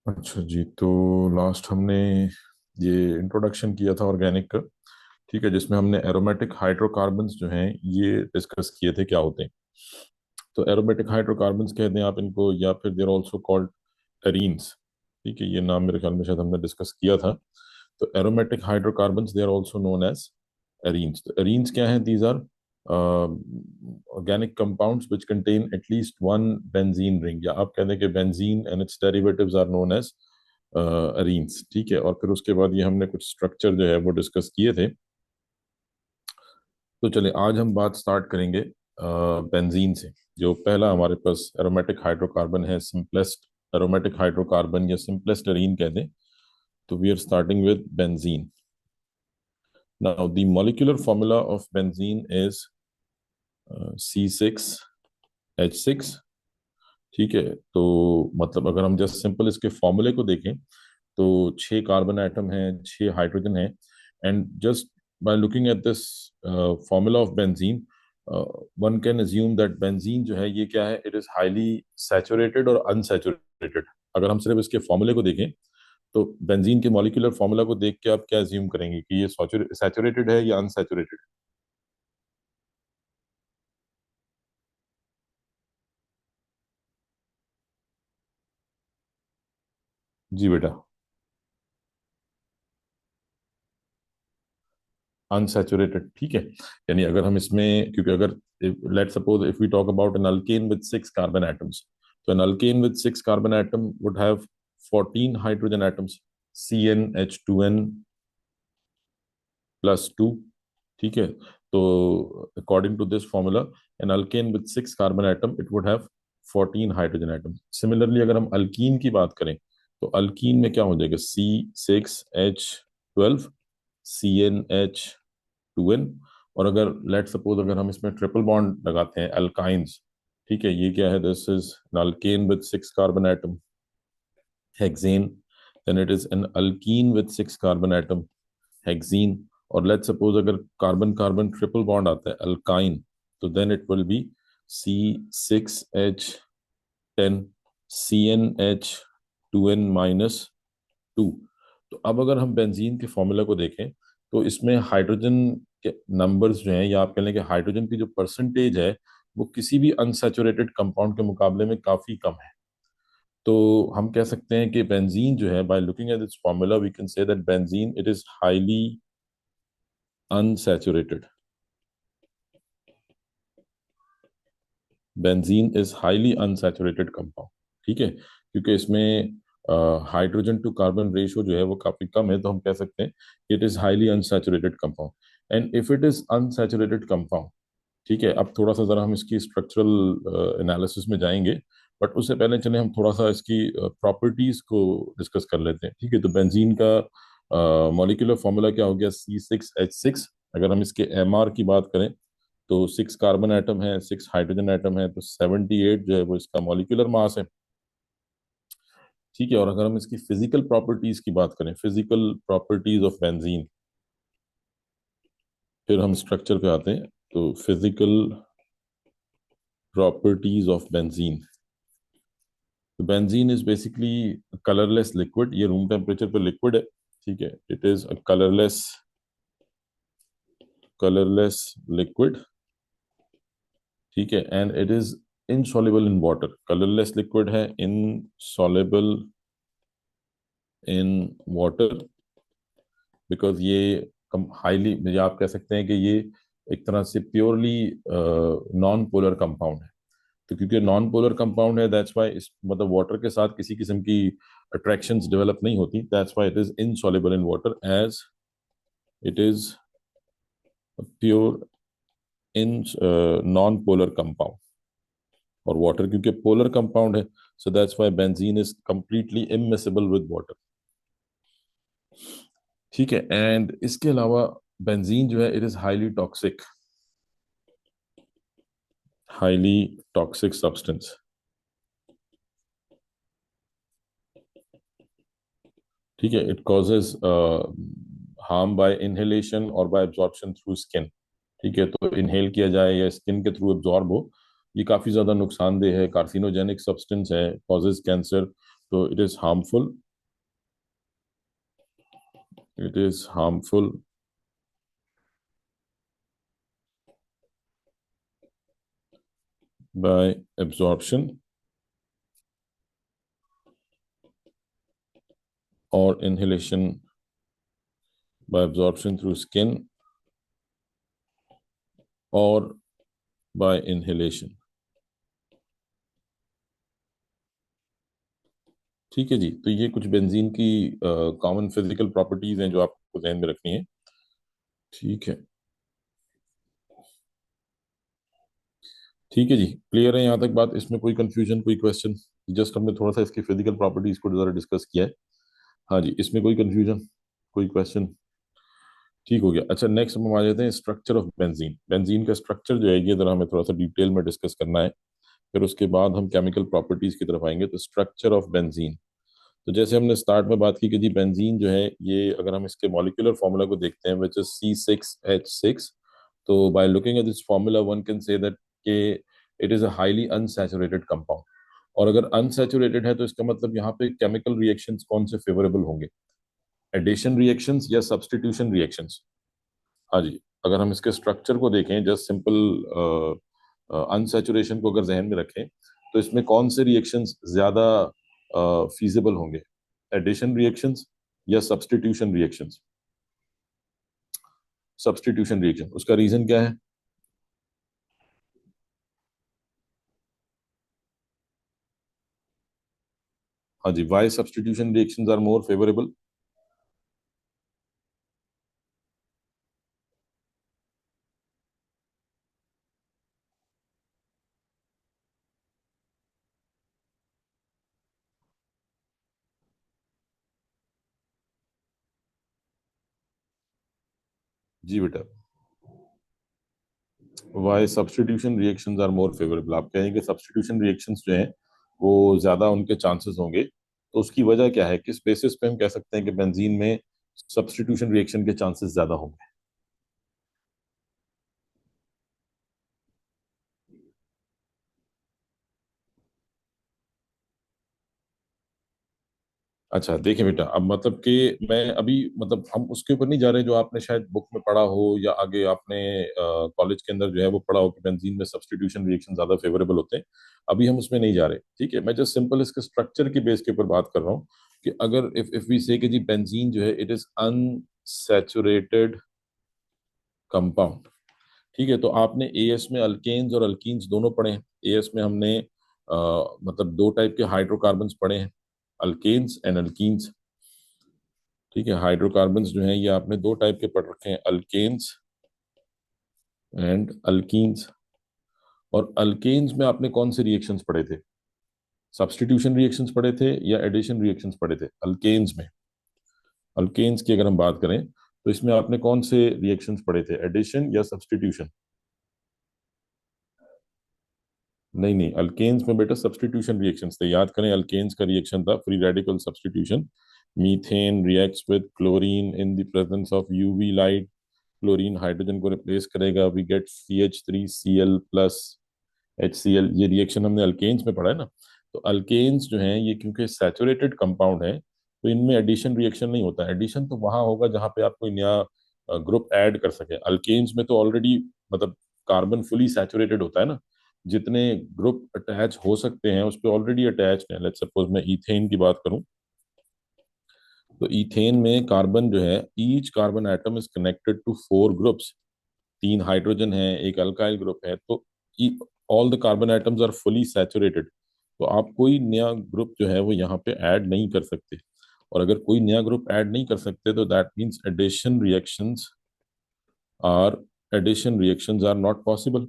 अच्छा जी। तो लास्ट हमने ये इंट्रोडक्शन किया था ऑर्गेनिक का। ठीक है, जिसमें हमने एरोमेटिक हाइड्रोकार्बन्स जो हैं ये डिस्कस किए थे क्या होते हैं। तो एरोमेटिक हाइड्रोकार्बन्स कहते हैं आप इनको, या फिर देर आल्सो कॉल्ड एरीन्स। ठीक है, ये नाम मेरे ख्याल में शायद हमने डिस्कस किया था। तो aromatic hydrocarbons they are also known as arenes. तो एरीन्स क्या हैं? These are organic compounds which contain at least one benzene ring, या आप कहते हैं कि benzene and its derivatives are known as arenes। ठीक है, और फिर उसके बाद ये हमने कुछ स्ट्रक्चर जो है वो डिस्कस किए थे। तो चलिए आज हम बात स्टार्ट करेंगे बेंजीन से। जो पहला हमारे पास एरोमेटिक हाइड्रोकार्बन है, सिंपलेस्ट एरोमेटिक हाइड्रोकार्बन या सिंपलेस्ट एरीन कहते हैं। तो we are starting with benzene. Now the molecular formula of benzene is C6H6। ठीक है, तो मतलब अगर हम जस्ट सिंपल इसके फॉर्मूले को देखें तो 6 कार्बन एटम है, 6 हाइड्रोजन है। And just by looking at this formula of benzene, one can assume that benzene जो है ये क्या है, इट इज हाईली सैचुरेटेड और अनसैचुरेटेड। अगर हम सिर्फ इसके फॉर्मूले को देखें तो बेंजीन के मॉलिक्यूलर फॉर्मूला को देख के आप क्या अज्यूम करेंगे कि ये सैचुरेटेड है या अनसैचुरेटेड? जी बेटा। अनसैचुरेटेड, ठीक है। यानी अगर हम इसमें, क्योंकि अगर let suppose if we talk about an alkane with 6 carbon atoms, तो an alkane with 6 carbon atom would have 14 hydrogen atoms, CnH2n +2। ठीक है, तो according to this formula an alkane with 6 carbon atom it would have 14 hydrogen atom. Similarly अगर हम alkyne की बात करें तो अल्कीन में क्या हो जाएगा? C6H12 CnH2n। और अगर लेट सपोज अगर हम इसमें ट्रिपल बॉन्ड लगाते हैं अल्काइंस, ठीक है, ये क्या है? This is an alkane with 6 carbon atom, hexane. Then it is an alkene with 6 carbon atom, hexene. और लेट सपोज अगर कार्बन कार्बन ट्रिपल बॉन्ड आता है अल्काइन, तो then it will be C6H10 CnH2n-2। तो अब अगर हम बेंजीन के फॉर्मूला को देखें तो इसमें हाइड्रोजन के नंबर्स जो हैं, या आप कह लें कि हाइड्रोजन की जो परसेंटेज है वो किसी भी अनसैचुरेटेड कंपाउंड के मुकाबले में काफी कम है। तो हम कह सकते हैं कि बेंजीन जो है, by looking at this formula we can say that benzene it is highly unsaturated. Benzene is highly unsaturated compound. ठीक है, क्योंकि इसमें हाइड्रोजन टू कार्बन रेशियो जो है वो काफी कम है, तो हम कह सकते हैं it is highly unsaturated compound. And if it is unsaturated compound, ठीक है, अब थोड़ा सा जरा हम इसकी स्ट्रक्चरल एनालिसिस में जाएंगे। बट उससे पहले चले हम थोड़ा सा इसकी प्रॉपर्टीज को डिस्कस कर लेते हैं। ठीक है, तो बेंजीन का मॉलिक्यूलर फॉर्मूला क्या हो गया? C6H6। अगर हम इसके MR की बात करें तो 6 कार्बन एटम है, 6 हाइड्रोजन एटम है, तो 78 जो है वो इसका मॉलिक्यूलर मास है। ठीक है, और अगर हम इसकी फिजिकल प्रॉपर्टीज की बात करें, फिजिकल प्रॉपर्टीज ऑफ बेंजीन, फिर हम स्ट्रक्चर पे आते हैं। तो फिजिकल प्रॉपर्टीज ऑफ बेंजीन, तो benzene is basically colourless liquid. ये रूम टेम्परेचर पे लिक्विड है। ठीक है, it is a colourless liquid. ठीक है, and it is insoluble in water. Colourless liquid है, इनसॉल्युबल इन वाटर, बिकॉज ये कम हाईली, या आप कह सकते हैं कि ये एक तरह से प्योरली नॉन पोलर कंपाउंड है। तो क्योंकि नॉन पोलर कंपाउंड है, दैट्स वाई इस मतलब वाटर के साथ किसी किस्म की अट्रैक्शंस डेवलप नहीं होती। That's why it is insoluble in water as it is pure in non polar compound. और वाटर क्योंकि पोलर कंपाउंड है, so that's why benzene is completely immiscible with water. ठीक है, एंड इसके अलावा बेंजीन जो है it is highly toxic substance. ठीक है, it causes harm by inhalation और बाय एब्जॉर्प्शन थ्रू स्किन। ठीक है, तो इनहेल किया जाए या स्किन के थ्रू एब्जॉर्ब हो, ये काफ़ी ज़्यादा नुकसानदेह है, कार्सिनोजेनिक सब्सटेंस है, कॉजेज कैंसर, तो it is harmful by absorption or inhalation, by absorption through skin or by inhalation। ठीक है जी, तो ये कुछ बेंजीन की कॉमन फिजिकल प्रॉपर्टीज हैं जो आपको ध्यान में रखनी है। ठीक है, ठीक है जी, क्लियर है यहाँ तक बात? इसमें कोई कंफ्यूजन, कोई क्वेश्चन? जस्ट हमने थोड़ा सा इसकी फिजिकल प्रॉपर्टीज को जरा डिस्कस किया है। हाँ जी, इसमें कोई कंफ्यूजन, कोई क्वेश्चन? ठीक हो गया। अच्छा, नेक्स्ट हम आ जाते हैं स्ट्रक्चर ऑफ बेंजीन। बेंजीन का स्ट्रक्चर जो है ये जरा हमें थोड़ा सा डिटेल में डिस्कस करना है, फिर उसके बाद हम केमिकल प्रॉपर्टीज की तरफ आएंगे। तो स्ट्रक्चर ऑफ बेंजीन, तो जैसे हमने स्टार्ट में बात की कि जी बेंजीन जो है ये, अगर हम इसके मॉलिक्यूलर फॉर्मूला को देखते हैं विच इज C6H6, तो by looking at this formula one can say that के it is a highly unsaturated compound. और अगर अनसैचुरेटेड है तो इसका मतलब यहाँ पे केमिकल रिएक्शंस कौन से फेवरेबल होंगे? एडिशन रिएक्शंस या सब्स्टिट्यूशन रिएक्शंस? हाँ जी, अगर हम इसके स्ट्रक्चर को देखें, जस्ट सिंपल अनसैचुरेशन को अगर जहन में रखें, तो इसमें कौन से रिएक्शंस ज्यादा फीजिबल होंगे? एडिशन रिएक्शंस या सब्स्टिट्यूशन रिएक्शंस? Substitution reaction. उसका रीजन क्या है? हाँ जी, why substitution reactions are more favourable? जी बेटा, why substitution reactions are more favourable, आप कहेंगे सब्स्टिट्यूशन रिएक्शंस जो हैं वो ज्यादा उनके चांसेस होंगे, तो उसकी वजह क्या है? किस बेसिस पे हम कह सकते हैं कि बेंजीन में सब्स्टिट्यूशन रिएक्शन के चांसेस ज्यादा होंगे? अच्छा देखिए बेटा, अब मतलब कि मैं अभी, मतलब हम उसके ऊपर नहीं जा रहे जो आपने शायद बुक में पढ़ा हो या आगे आपने कॉलेज के अंदर जो है वो पढ़ा हो कि बेंजीन में सब्स्टिट्यूशन रिएक्शन ज्यादा फेवरेबल होते हैं। अभी हम उसमें नहीं जा रहे, ठीक है? मैं जस्ट सिंपल इसके स्ट्रक्चर की बेस के ऊपर बात कर रहा हूँ कि अगर इफ वी से कि जी बेंजीन जो है इट इज अनसैचुरेटेड कंपाउंड। ठीक है, तो आपने एएस में अल्केन्स और अल्कीन्स दोनों पढ़े हैं। एएस में हमने मतलब दो टाइप के हाइड्रोकार्बन्स पढ़े हैं, अल्केन्स एंड अल्कीन्स। ठीक है, हाइड्रोकार्बन्स जो हैं ये आपने दो टाइप के पढ़ रखे हैं, अल्केन्स एंड अल्कीन्स। और अल्केन्स में आपने कौन से रिएक्शंस पढ़े थे? सब्स्टिट्यूशन रिएक्शंस पढ़े थे या एडिशन रिएक्शंस पढ़े थे अल्केन्स में? अल्केन्स की अगर हम बात करें तो इसमें आपने कौन से रिएक्शंस पढ़े थे, एडिशन या सब्स्टिट्यूशन? नहीं नहीं, अल्केन्स में बेटा सब्स्टिट्यूशन रिएक्शंस थे। याद करें, अल्केन्स का रिएक्शन था free radical substitution. Methane reacts with chlorine in the presence of UV light. Chlorine hydrogen को रिप्लेस करेगा, we get CH3Cl plus HCl। ये रिएक्शन हमने अल्केन्स में पढ़ा है ना। तो अल्केन्स जो हैं ये क्योंकि सैचुरेटेड कंपाउंड है, तो इनमें एडिशन रिएक्शन नहीं होता। एडिशन तो वहां होगा जहां पे आप कोई नया ग्रुप ऐड कर सके। अल्केन्स में तो ऑलरेडी मतलब कार्बन फुली सैचुरेटेड होता है ना, जितने ग्रुप अटैच हो सकते हैं उस पर ऑलरेडी अटैच है। लेट्स सपोज मैं ईथेन की बात करूं, तो ईथेन में कार्बन जो है, each carbon atom is connected to 4 groups. 3 hydrogen है, एक अल्काइल ग्रुप है, तो all the carbon atoms are fully saturated. तो आप कोई नया ग्रुप जो है वो यहाँ पे ऐड नहीं कर सकते। और अगर कोई नया ग्रुप ऐड नहीं कर सकते तो that means are addition reactions are not possible.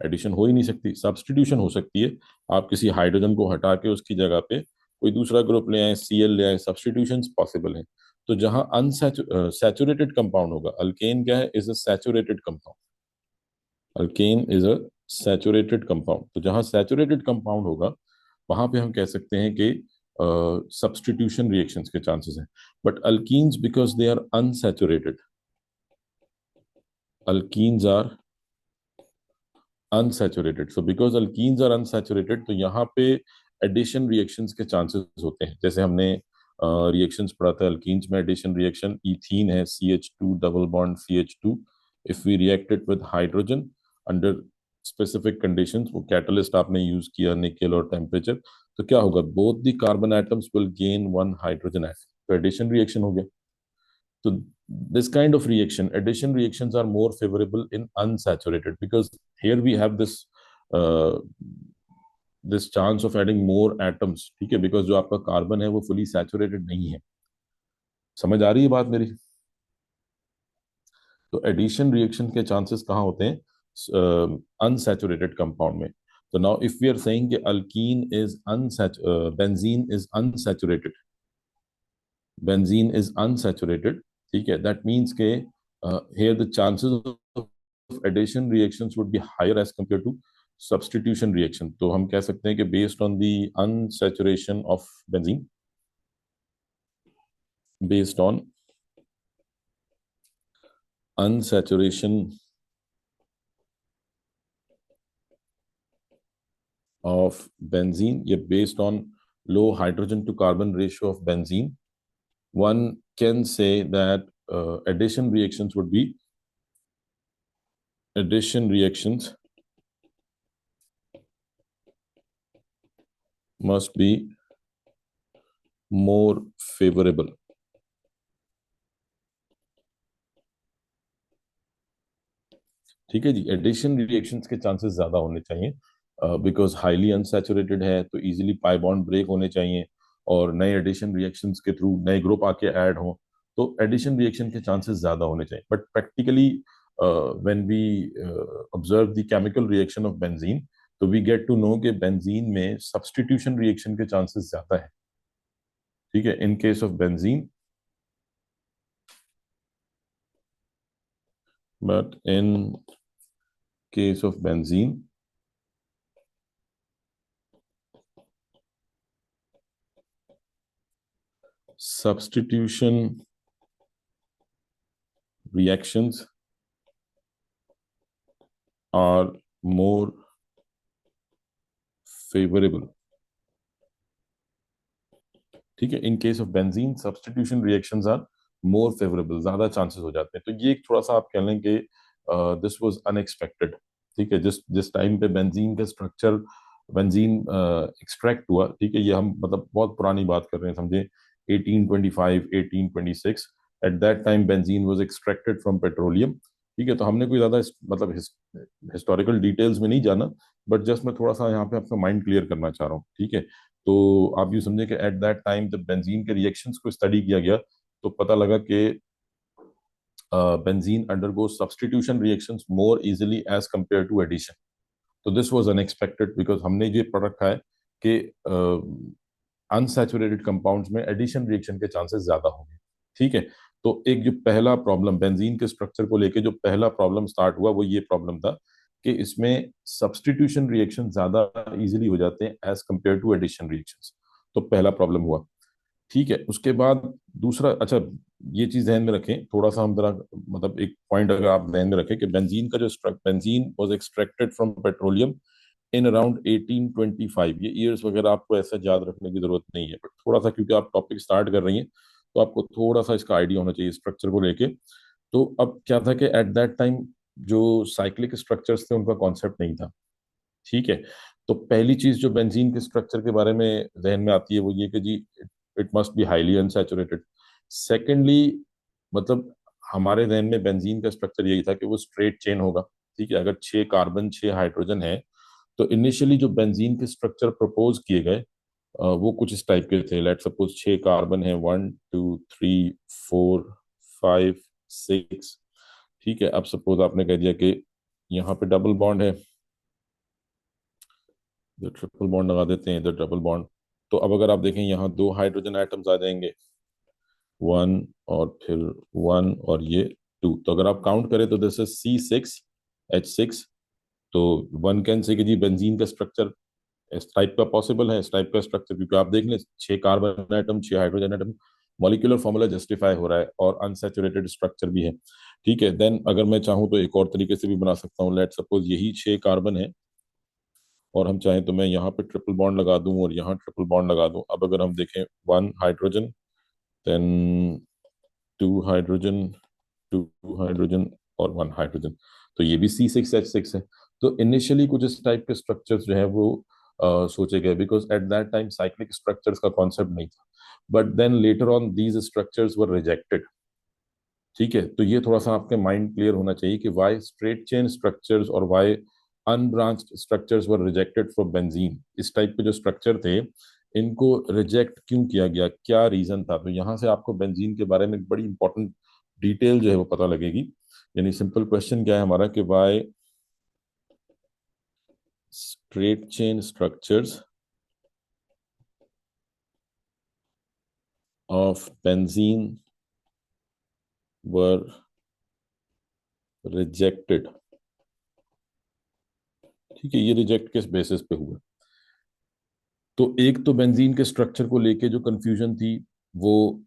Addition हो ही नहीं सकती, सब्स्टिट्यूशन हो सकती है। आप किसी हाइड्रोजन को हटा के उसकी जगह पे कोई दूसरा ग्रुप ले आए, Cl ले आए, सब्स्टिट्यूशन पॉसिबल है। तो जहां अनसैचुरेटेड कंपाउंड होगा, अल्केन क्या है, is a saturated compound. Alkane is a saturated compound. तो जहां सैचुरेटेड कंपाउंड होगा वहां पे हम कह सकते हैं कि सब्स्टिट्यूशन रिएक्शंस के चांसेस हैं। But alkenes because they are unsaturated, alkenes are unsaturated, so because alkenes are unsaturated, तो यहाँ पे एडिशन रिएक्शंस के चांसेस होते हैं। जैसे हमने रिएक्शंस पढ़ा था अल्कीन्स में, एडिशन रिएक्शन इथीन है CH2 double bond CH2, if we react it with hydrogen under specific conditions, वो कैटलिस्ट आपने यूज किया निकेल और टेम्परेचर, तो क्या होगा, both the carbon atoms will gain one hydrogen atom, तो एडिशन रिएक्शन हो गया। तो this kind of reaction, addition reactions are more favorable in unsaturated because here we have uh, this chance of adding more atoms, ठीक है, because जो आपका carbon है वो fully saturated नहीं है। समझ आ रही है बात मेरी? तो एडिशन रिएक्शन के चांसेस कहाँ होते हैं? अनसैचुरेटेड कंपाउंड में। तो now if we are saying कि alkene is benzene is unsaturated, benzene is unsaturated, ठीक है, दैट मीन्स के here the chances of addition reactions would be higher as compared to substitution reaction। तो हम कह सकते हैं कि based on the unsaturation of benzene, based on unsaturation of benzene, yeah, based on low hydrogen to carbon ratio of benzene, one can say that addition reactions would be, addition reactions must be more favorable। ठीक है जी, addition reactions के chances ज्यादा होने चाहिए because highly unsaturated है, तो easily pi bond break होने चाहिए और नए एडिशन रिएक्शंस के थ्रू नए ग्रुप आके ऐड हो, तो एडिशन रिएक्शन के चांसेस ज्यादा होने चाहिए। But practically when we observe the chemical reaction of benzene, तो वी गेट टू नो कि बेंजीन में सब्स्टिट्यूशन रिएक्शन के चांसेस ज्यादा है। ठीक है, in case of benzene, but in case of benzene substitution reactions are more favorable। ठीक है, in case of benzene substitution reactions are more favourable, ज्यादा चांसेस हो जाते हैं। तो ये एक थोड़ा सा आप कह लें कि दिस वाज अनएक्सपेक्टेड। ठीक है, जिस जिस टाइम पे बेंजीन का स्ट्रक्चर, बेंजीन एक्सट्रैक्ट हुआ, ठीक है, ये हम मतलब बहुत पुरानी बात कर रहे हैं, समझे 1825 1826, eight that time benzene was extracted from petroleum. ठीक है, तो हमने कोई ज्यादा मतलब हिस्टोरिकल डिटेल्स में नहीं जाना, बट जस्ट मैं थोड़ा सा यहाँ पे आपका माइंड क्लियर करना चाह रहा हूँ। ठीक है, तो आप यूँ समझे कि एट दैट टाइम जब बेंजीन के रिएक्शंस को स्टडी किया गया, तो पता लगा कि benzene undergo substitution reactions more easily as compare to addition. तो दिस वाज अनएक्सपेक्टेड बिकॉज हमने ये पढ़ रखा है कि अनसैचुरेटेड कंपाउंड्स में एडिशन रिएक्शन के चांसेस ज्यादा होंगे। ठीक है, तो एक जो पहला प्रॉब्लम बेंजीन के स्ट्रक्चर को लेके जो पहला प्रॉब्लम स्टार्ट हुआ, वो ये प्रॉब्लम था कि इसमें सब्स्टिट्यूशन रिएक्शन ज्यादा इजीली हो जाते हैं as compare to addition reactions. तो पहला प्रॉब्लम हुआ। ठीक है, उसके बाद दूसरा, अच्छा ये चीज ध्यान में रखें थोड़ा सा, हम जरा मतलब एक पॉइंट अगर आप ध्यान में रखें कि बेंजीन का जो benzene was extracted from petroleum in around 1825। ये ईयर्स वगैरह आपको ऐसा याद रखने की जरूरत नहीं है, बट थोड़ा सा क्योंकि आप टॉपिक स्टार्ट कर रही हैं, तो आपको थोड़ा सा इसका आइडिया होना चाहिए स्ट्रक्चर को लेके। तो अब क्या था कि एट दैट टाइम जो साइक्लिक स्ट्रक्चर्स थे उनका कॉन्सेप्ट नहीं था। ठीक है, तो पहली चीज जो बेंजीन के स्ट्रक्चर के बारे में जहन में आती है वो ये कि जी it must be highly unsaturated. Secondly, मतलब हमारे जहन में बेंजीन का स्ट्रक्चर यही था कि वो स्ट्रेट चेन होगा। ठीक है, अगर 6 कार्बन 6 हाइड्रोजन है, तो इनिशियली जो बेंजीन के स्ट्रक्चर प्रपोज किए गए वो कुछ इस टाइप के थे। लेट सपोज 6 कार्बन है, 1 2 3 4 5 6। ठीक है, अब सपोज आपने कह दिया कि यहाँ पे डबल बॉन्ड है, इधर ट्रिपल बॉन्ड लगा देते हैं, इधर डबल बॉन्ड। तो अब अगर आप देखें यहाँ 2 हाइड्रोजन एटम्स आ जाएंगे, 1 और फिर 1 और ये 2। तो अगर आप काउंट करें तो दिस इज C6H6। तो वन कैन से कि जी बेंजीन का स्ट्रक्चर इस टाइप का पॉसिबल है, इस टाइप का स्ट्रक्चर, क्योंकि आप देख लें 6 carbon atom 6 hydrogen atom, molecular formula justify हो रहा है और अनसैचुरेटेड स्ट्रक्चर भी है। ठीक है, देन अगर मैं चाहूँ तो एक और तरीके से भी बना सकता हूँ। लेट सपोज यही 6 कार्बन है और हम चाहें तो मैं यहाँ पे ट्रिपल बॉन्ड लगा दूं और यहाँ ट्रिपल बॉन्ड लगा दूं। अब अगर हम देखें, one hydrogen, then two hydrogen, two hydrogen और वन हाइड्रोजन, तो ये भी C6H6 है। तो इनिशियली कुछ इस टाइप के स्ट्रक्चर्स जो है वो सोचे गए, because at that time cyclic structures का कॉन्सेप्ट नहीं था, but then later on these structures were rejected. ठीक है, तो ये थोड़ा सा आपके माइंड क्लियर होना चाहिए कि वाई स्ट्रेट चेन स्ट्रक्चर्स और why unbranched structures were rejected for benzene. इस टाइप के जो स्ट्रक्चर थे, इनको रिजेक्ट क्यों किया गया, क्या रीजन था। तो यहाँ से आपको बेंजीन के बारे में एक बड़ी इंपॉर्टेंट डिटेल जो है वो पता लगेगी। यानी सिंपल क्वेश्चन क्या है हमारा कि why straight chain structures of benzene were rejected. ठीक है, ये रिजेक्ट किस बेसिस पे हुआ। तो एक तो बेंजीन के स्ट्रक्चर को लेके जो कंफ्यूजन थी वो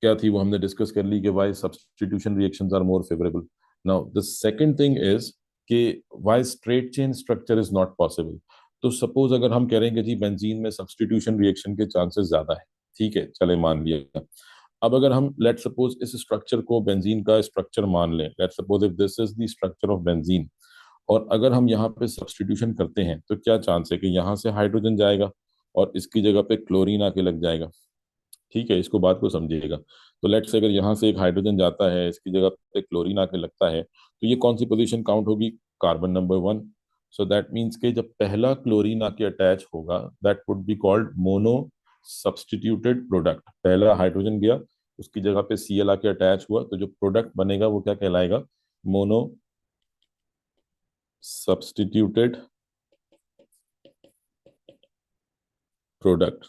क्या थी, वो हमने डिस्कस कर ली कि why substitution reactions are more favourable. Now the second thing is कि why straight chain structure is not possible. तो सपोज अगर हम कह रहे हैं कि जी बेंजीन में सब्स्टिट्यूशन रिएक्शन के चांसेस ज्यादा है, ठीक है, चले मान लिया। अब अगर हम लेट सपोज इस स्ट्रक्चर को बेंजीन का स्ट्रक्चर मान लें, late suppose if this is the structure of benzene, और अगर हम यहाँ पे सब्स्टिट्यूशन करते हैं तो क्या चांस है कि यहाँ से हाइड्रोजन जाएगा और इसकी जगह पे क्लोरीन आके लग जाएगा। ठीक है, इसको बात को समझिएगा। तो लेट्स से अगर यहाँ से एक हाइड्रोजन जाता है, इसकी जगह पे क्लोरीन आके लगता है, तो ये कौन सी पोजीशन काउंट होगी, carbon number 1। So that means कि जब पहला क्लोरीन आके अटैच होगा, that would be called mono substituted product. पहला हाइड्रोजन गया, उसकी जगह पे Cl आके अटैच हुआ, तो जो प्रोडक्ट बनेगा वो क्या कहलाएगा, मोनो सब्स्टिट्यूटेड प्रोडक्ट।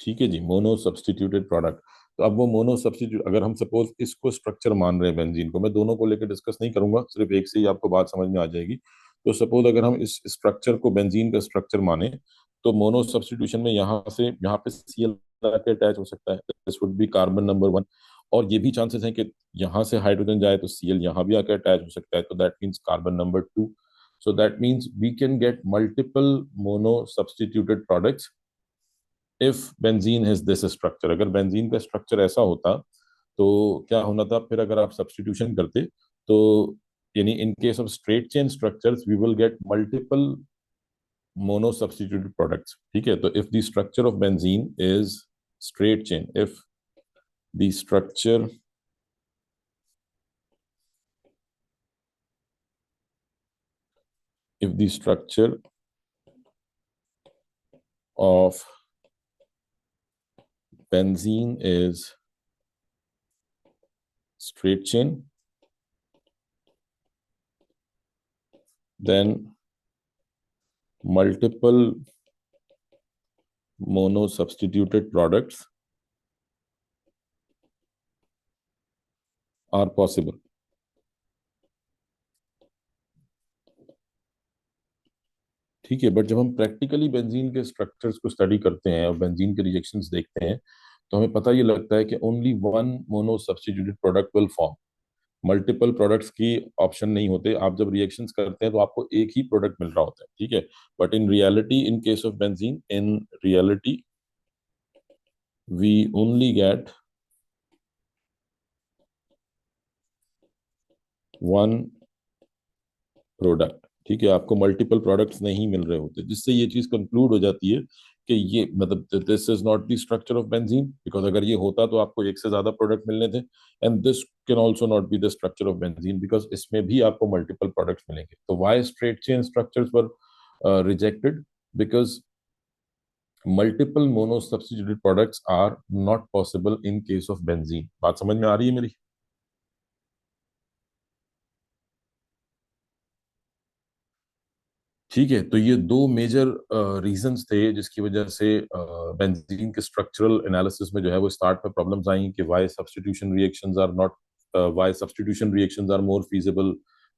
ठीक है जी, मोनो सब्स्टिट्यूटेड प्रोडक्ट। तो अब वो मोनो सब्स्टिट्यूट, अगर हम सपोज इसको स्ट्रक्चर मान रहे हैं बेंजीन को, मैं दोनों को लेकर डिस्कस नहीं करूंगा, सिर्फ एक से ही आपको बात समझ में आ जाएगी। तो सपोज अगर हम इस स्ट्रक्चर को बेंजीन का स्ट्रक्चर माने, तो मोनो सब्स्टिट्यूशन में यहाँ पे Cl आके अटैच हो सकता है, this would B carbon number 1। और ये भी चांसेस हैं कि यहाँ से हाइड्रोजन जाए तो Cl यहाँ भी आके अटैच हो सकता है, तो that means carbon number 2। So that means we can get multiple mono substituted products if benzene has this structure. अगर बेंजीन का स्ट्रक्चर ऐसा होता तो क्या होना था फिर, अगर आप सब्स्टिट्यूशन करते तो, यानी in case of straight chain structures we will get multiple mono substituted products. ठीक है, तो if the structure of benzene is straight chain, if the structure if the structure of benzene is straight chain, then multiple mono substituted products are possible. ठीक है, but जब हम practically benzene के structures को study करते हैं और benzene के रिएक्शंस देखते हैं, तो हमें पता ये लगता है कि only one mono substituted product will form. Multiple products की ऑप्शन नहीं होते। आप जब रिएक्शंस करते हैं तो आपको एक ही प्रोडक्ट मिल रहा होता है, ठीक है। But in reality, in case of benzene, in reality we only get one product. ठीक है, आपको मल्टीपल प्रोडक्ट्स नहीं मिल रहे होते, जिससे ये चीज कंक्लूड हो जाती है कि ये मतलब this is not the structure of benzene, because अगर ये होता तो आपको एक से ज्यादा प्रोडक्ट मिलने थे। And this can also not be the structure of benzene, because इसमें भी आपको मल्टीपल प्रोडक्ट्स मिलेंगे। तो why straight chain structures were rejected, because multiple mono substituted products are not possible in case of benzene. बात समझ में आ रही है मेरी। ठीक है, तो ये दो मेजर रीजंस थे जिसकी वजह से बेंजीन के स्ट्रक्चरल एनालिसिस में जो है वो स्टार्ट में प्रॉब्लम्स आई कि why substitution reactions are not, why substitution reactions are more feasible,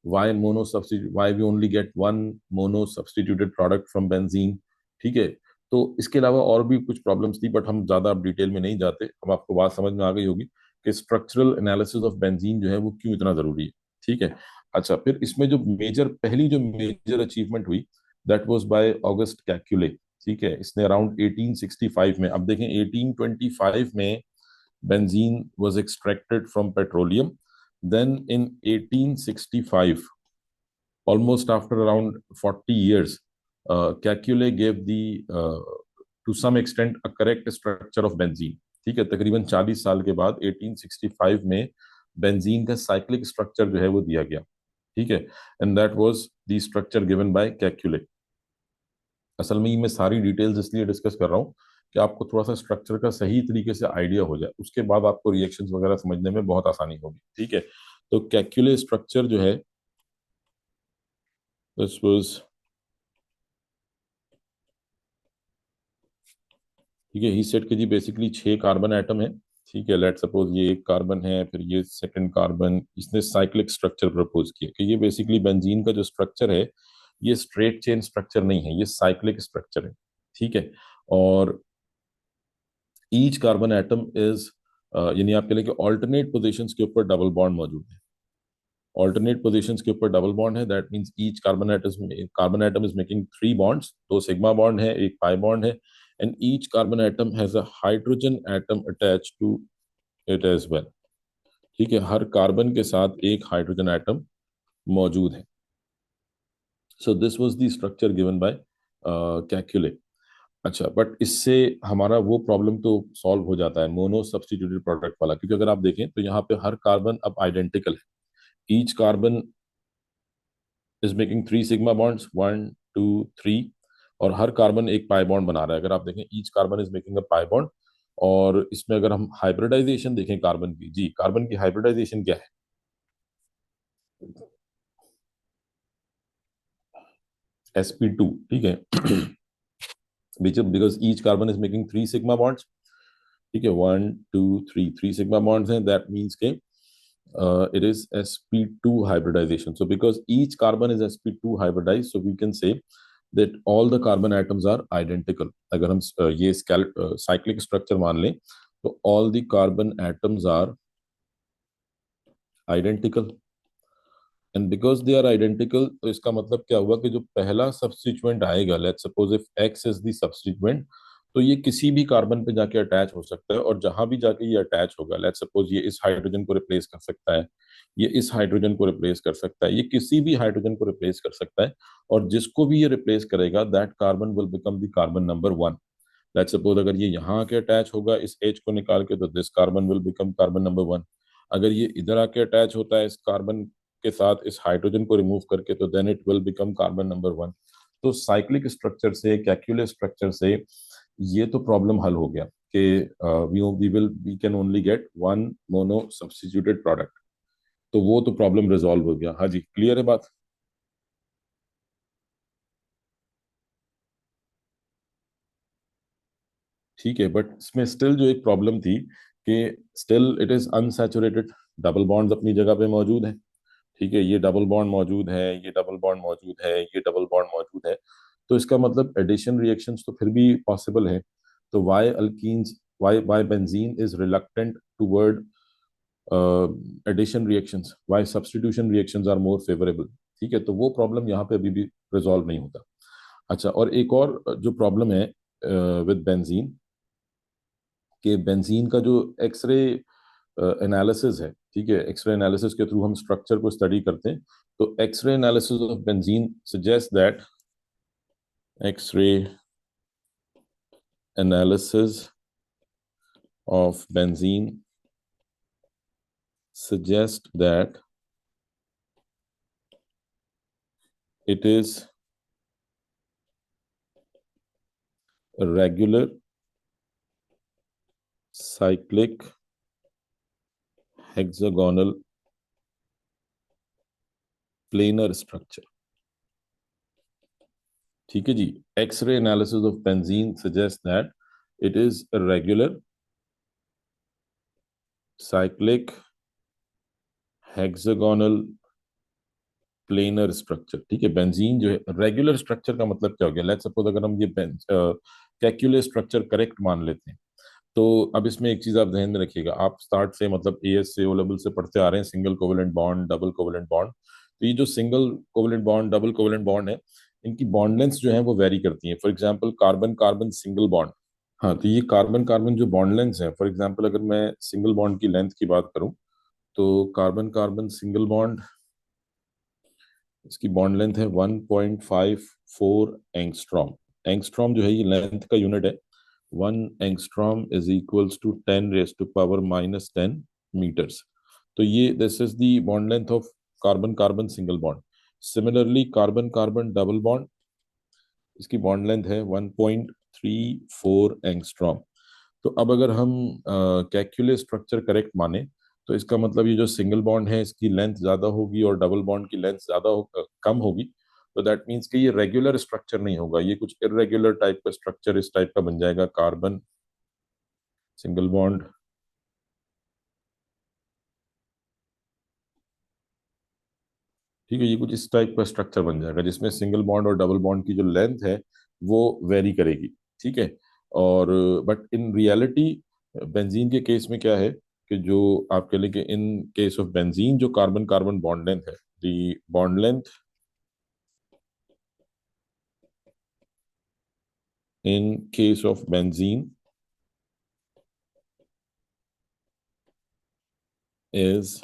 why mono substitute, why we only get one mono substituted product from benzene. ठीक है, तो इसके अलावा और भी कुछ प्रॉब्लम्स थी, बट हम ज्यादा अब डिटेल में नहीं जाते। अब आपको बात समझ में आ गई होगी कि स्ट्रक्चरल एनालिसिस ऑफ बेंजीन जो है वो क्यों इतना जरूरी है। ठीक है, अच्छा, फिर इसमें जो मेजर, पहली जो मेजर अचीवमेंट हुई, दैट वाज बाय ऑगस्ट कैक्यूले। ठीक है, इसने अराउंड 1865 में, अब देखें 1825 में benzene was extracted from petroleum, then in 1865, almost after around 40 years, Kekule gave the to some extent a correct structure of benzene। ठीक है, तकरीबन 40 साल के बाद 1865 में बेंजीन का साइक्लिक स्ट्रक्चर जो है वो दिया गया। ठीक है, and that was the structure given by Kekule. असल में ये मैं सारी डिटेल्स इसलिए डिस्कस कर रहा हूँ कि आपको थोड़ा सा स्ट्रक्चर का सही तरीके से आइडिया हो जाए, उसके बाद आपको रिएक्शंस वगैरह समझने में बहुत आसानी होगी। ठीक है, तो कैक्यूले स्ट्रक्चर जो है, दिस वाज, ठीक है, ही सेट के जी बेसिकली 6 कार्बन एटम है। ठीक है, लेट सपोज ये एक कार्बन है, फिर ये सेकंड कार्बन, इसने साइक्लिक स्ट्रक्चर प्रपोज किया कि ये बेसिकली बेंजीन का जो स्ट्रक्चर है ये स्ट्रेट चेन स्ट्रक्चर नहीं है, ये साइक्लिक स्ट्रक्चर है। ठीक है, और ईच कार्बन एटम इज, यानी आप कह लें कि ऑल्टरनेट पोजिशंस के ऊपर डबल बॉन्ड मौजूद है। ऑल्टरनेट पोजिशंस के ऊपर डबल बॉन्ड है, that means each carbon atom is making 3 bonds, 2 sigma bond है, एक पाई बॉन्ड है, and each carbon atom has a hydrogen atom attached to it as well। ठीक है, हर कार्बन के साथ एक हाइड्रोजन एटम मौजूद है। So this was the structure given by Kekule. अच्छा, बट इससे हमारा वो प्रॉब्लम तो सॉल्व हो जाता है मोनो सब्स्टिट्यूटेड प्रोडक्ट वाला, क्योंकि अगर आप देखें तो यहाँ पे हर कार्बन अब आइडेंटिकल है। Each carbon is making 3 sigma bonds, 1 2 3, और हर कार्बन एक पाई बॉन्ड बना रहा है। अगर आप देखें each carbon is making a pi bond, और इसमें अगर हम हाइब्रिडाइजेशन देखें कार्बन की, जी कार्बन की हाइब्रिडाइजेशन क्या है, sp2। ठीक है, because each carbon is making 3 sigma bonds. ठीक है, 1 2 3, 3 सिग्मा बॉन्ड्स हैं, दैट मीन्स के it is sp2 hybridization। So because each carbon is sp2 hybridized, so we can say that all the carbon atoms are identical। अगर हम ये cyclic structure मान लें तो all the carbon atoms are identical, and because they are identical, तो इसका मतलब क्या हुआ कि जो पहला सब्स्टिट्यूएंट आएगा, let's suppose if x is the substituent, तो ये किसी भी कार्बन पे जाके अटैच हो सकता है, और जहां भी जाके ये अटैच होगा, लेट्स सपोज ये इस हाइड्रोजन को रिप्लेस कर सकता है, ये इस हाइड्रोजन को रिप्लेस कर सकता है, ये किसी भी हाइड्रोजन को रिप्लेस कर सकता है, और जिसको भी ये रिप्लेस करेगा that carbon will become the carbon number 1। Let's suppose अगर ये यहाँ आके अटैच होगा इस एच को निकाल के, तो this carbon will become carbon number 1। अगर ये इधर आके अटैच होता है इस कार्बन के साथ इस हाइड्रोजन को रिमूव करके, तो then it will become carbon number 1। तो साइक्लिक स्ट्रक्चर से, कैक्यूले स्ट्रक्चर से ये तो प्रॉब्लम हल हो गया कि we can only get one mono substituted product. तो वो तो प्रॉब्लम रिजॉल्व हो गया। हाँ जी, क्लियर है बात? ठीक है, बट इसमें स्टिल जो एक प्रॉब्लम थी कि still it is unsaturated. Double bonds अपनी जगह पे मौजूद है। ठीक है, ये डबल बॉन्ड मौजूद है, ये डबल बॉन्ड मौजूद है, ये डबल बॉन्ड मौजूद है, तो इसका मतलब एडिशन रिएक्शंस तो फिर भी पॉसिबल है। तो why alkenes, why benzene is reluctant toward addition reactions, why substitution reactions are more favourable. ठीक है, तो वो प्रॉब्लम यहाँ पे अभी भी रिजॉल्व नहीं होता। अच्छा, और एक और जो प्रॉब्लम है विद बेंजीन, कि बेंजीन का जो एक्सरे एनालिसिस है, ठीक है, एक्सरे एनालिसिस के थ्रू हम स्ट्रक्चर को स्टडी करते हैं, तो X-ray analysis of benzene suggest that, X-ray analysis of benzene suggest that it is a regular cyclic hexagonal planar structure। ठीक है जी, x-ray analysis of benzene suggest that it is a regular cyclic hexagonal planar structure. ठीक है, benzene जो है regular structure का मतलब क्या हो गया, लेट्स सपोज अगर हम ये कैक्यूले स्ट्रक्चर करेक्ट मान लेते हैं, तो अब इसमें एक चीज आप ध्यान में रखिएगा, आप स्टार्ट से मतलब एएस से ओ लेवल से पढ़ते आ रहे हैं, single covalent bond, double covalent bond, तो ये जो single covalent bond, double covalent bond है, इनकी बॉन्ड लेंथ जो है वो वेरी करती है। For example carbon carbon single bond, हाँ, तो ये कार्बन कार्बन जो बॉन्ड लेंथ है, फॉर एग्जांपल अगर मैं सिंगल बॉन्ड की लेंथ की बात करूं, तो कार्बन कार्बन सिंगल बॉन्ड, इसकी बॉन्ड लेंथ है 1.54 एंगस्ट्रॉम। एंगस्ट्रॉम जो है ये लेंथ का यूनिट है। 1 angstrom is equals to 10⁻⁻10 metres. तो ये this is the bond length of carbon carbon single bond. Similarly carbon carbon double bond, इसकी बॉन्ड लेंथ है 1.34 एंगस्ट्रॉम। तो अब अगर हम कैलकुलेट स्ट्रक्चर करेक्ट माने, तो इसका मतलब ये जो सिंगल बॉन्ड है इसकी लेंथ ज्यादा होगी और डबल बॉन्ड की लेंथ कम होगी। तो दैट मीन्स कि ये रेगुलर स्ट्रक्चर नहीं होगा, ये कुछ इरेगुलर टाइप का स्ट्रक्चर इस टाइप का बन जाएगा। कार्बन सिंगल बॉन्ड, ठीक है, ये कुछ इस टाइप का स्ट्रक्चर बन जाएगा जिसमें सिंगल बॉन्ड और डबल बॉन्ड की जो लेंथ है वो वेरी करेगी। ठीक है। और बट इन रियलिटी बेंजीन के केस में क्या है कि जो आप कह लें कि इन केस ऑफ बेंजीन जो कार्बन कार्बन बॉन्ड लेंथ है, the bond length in case of benzene is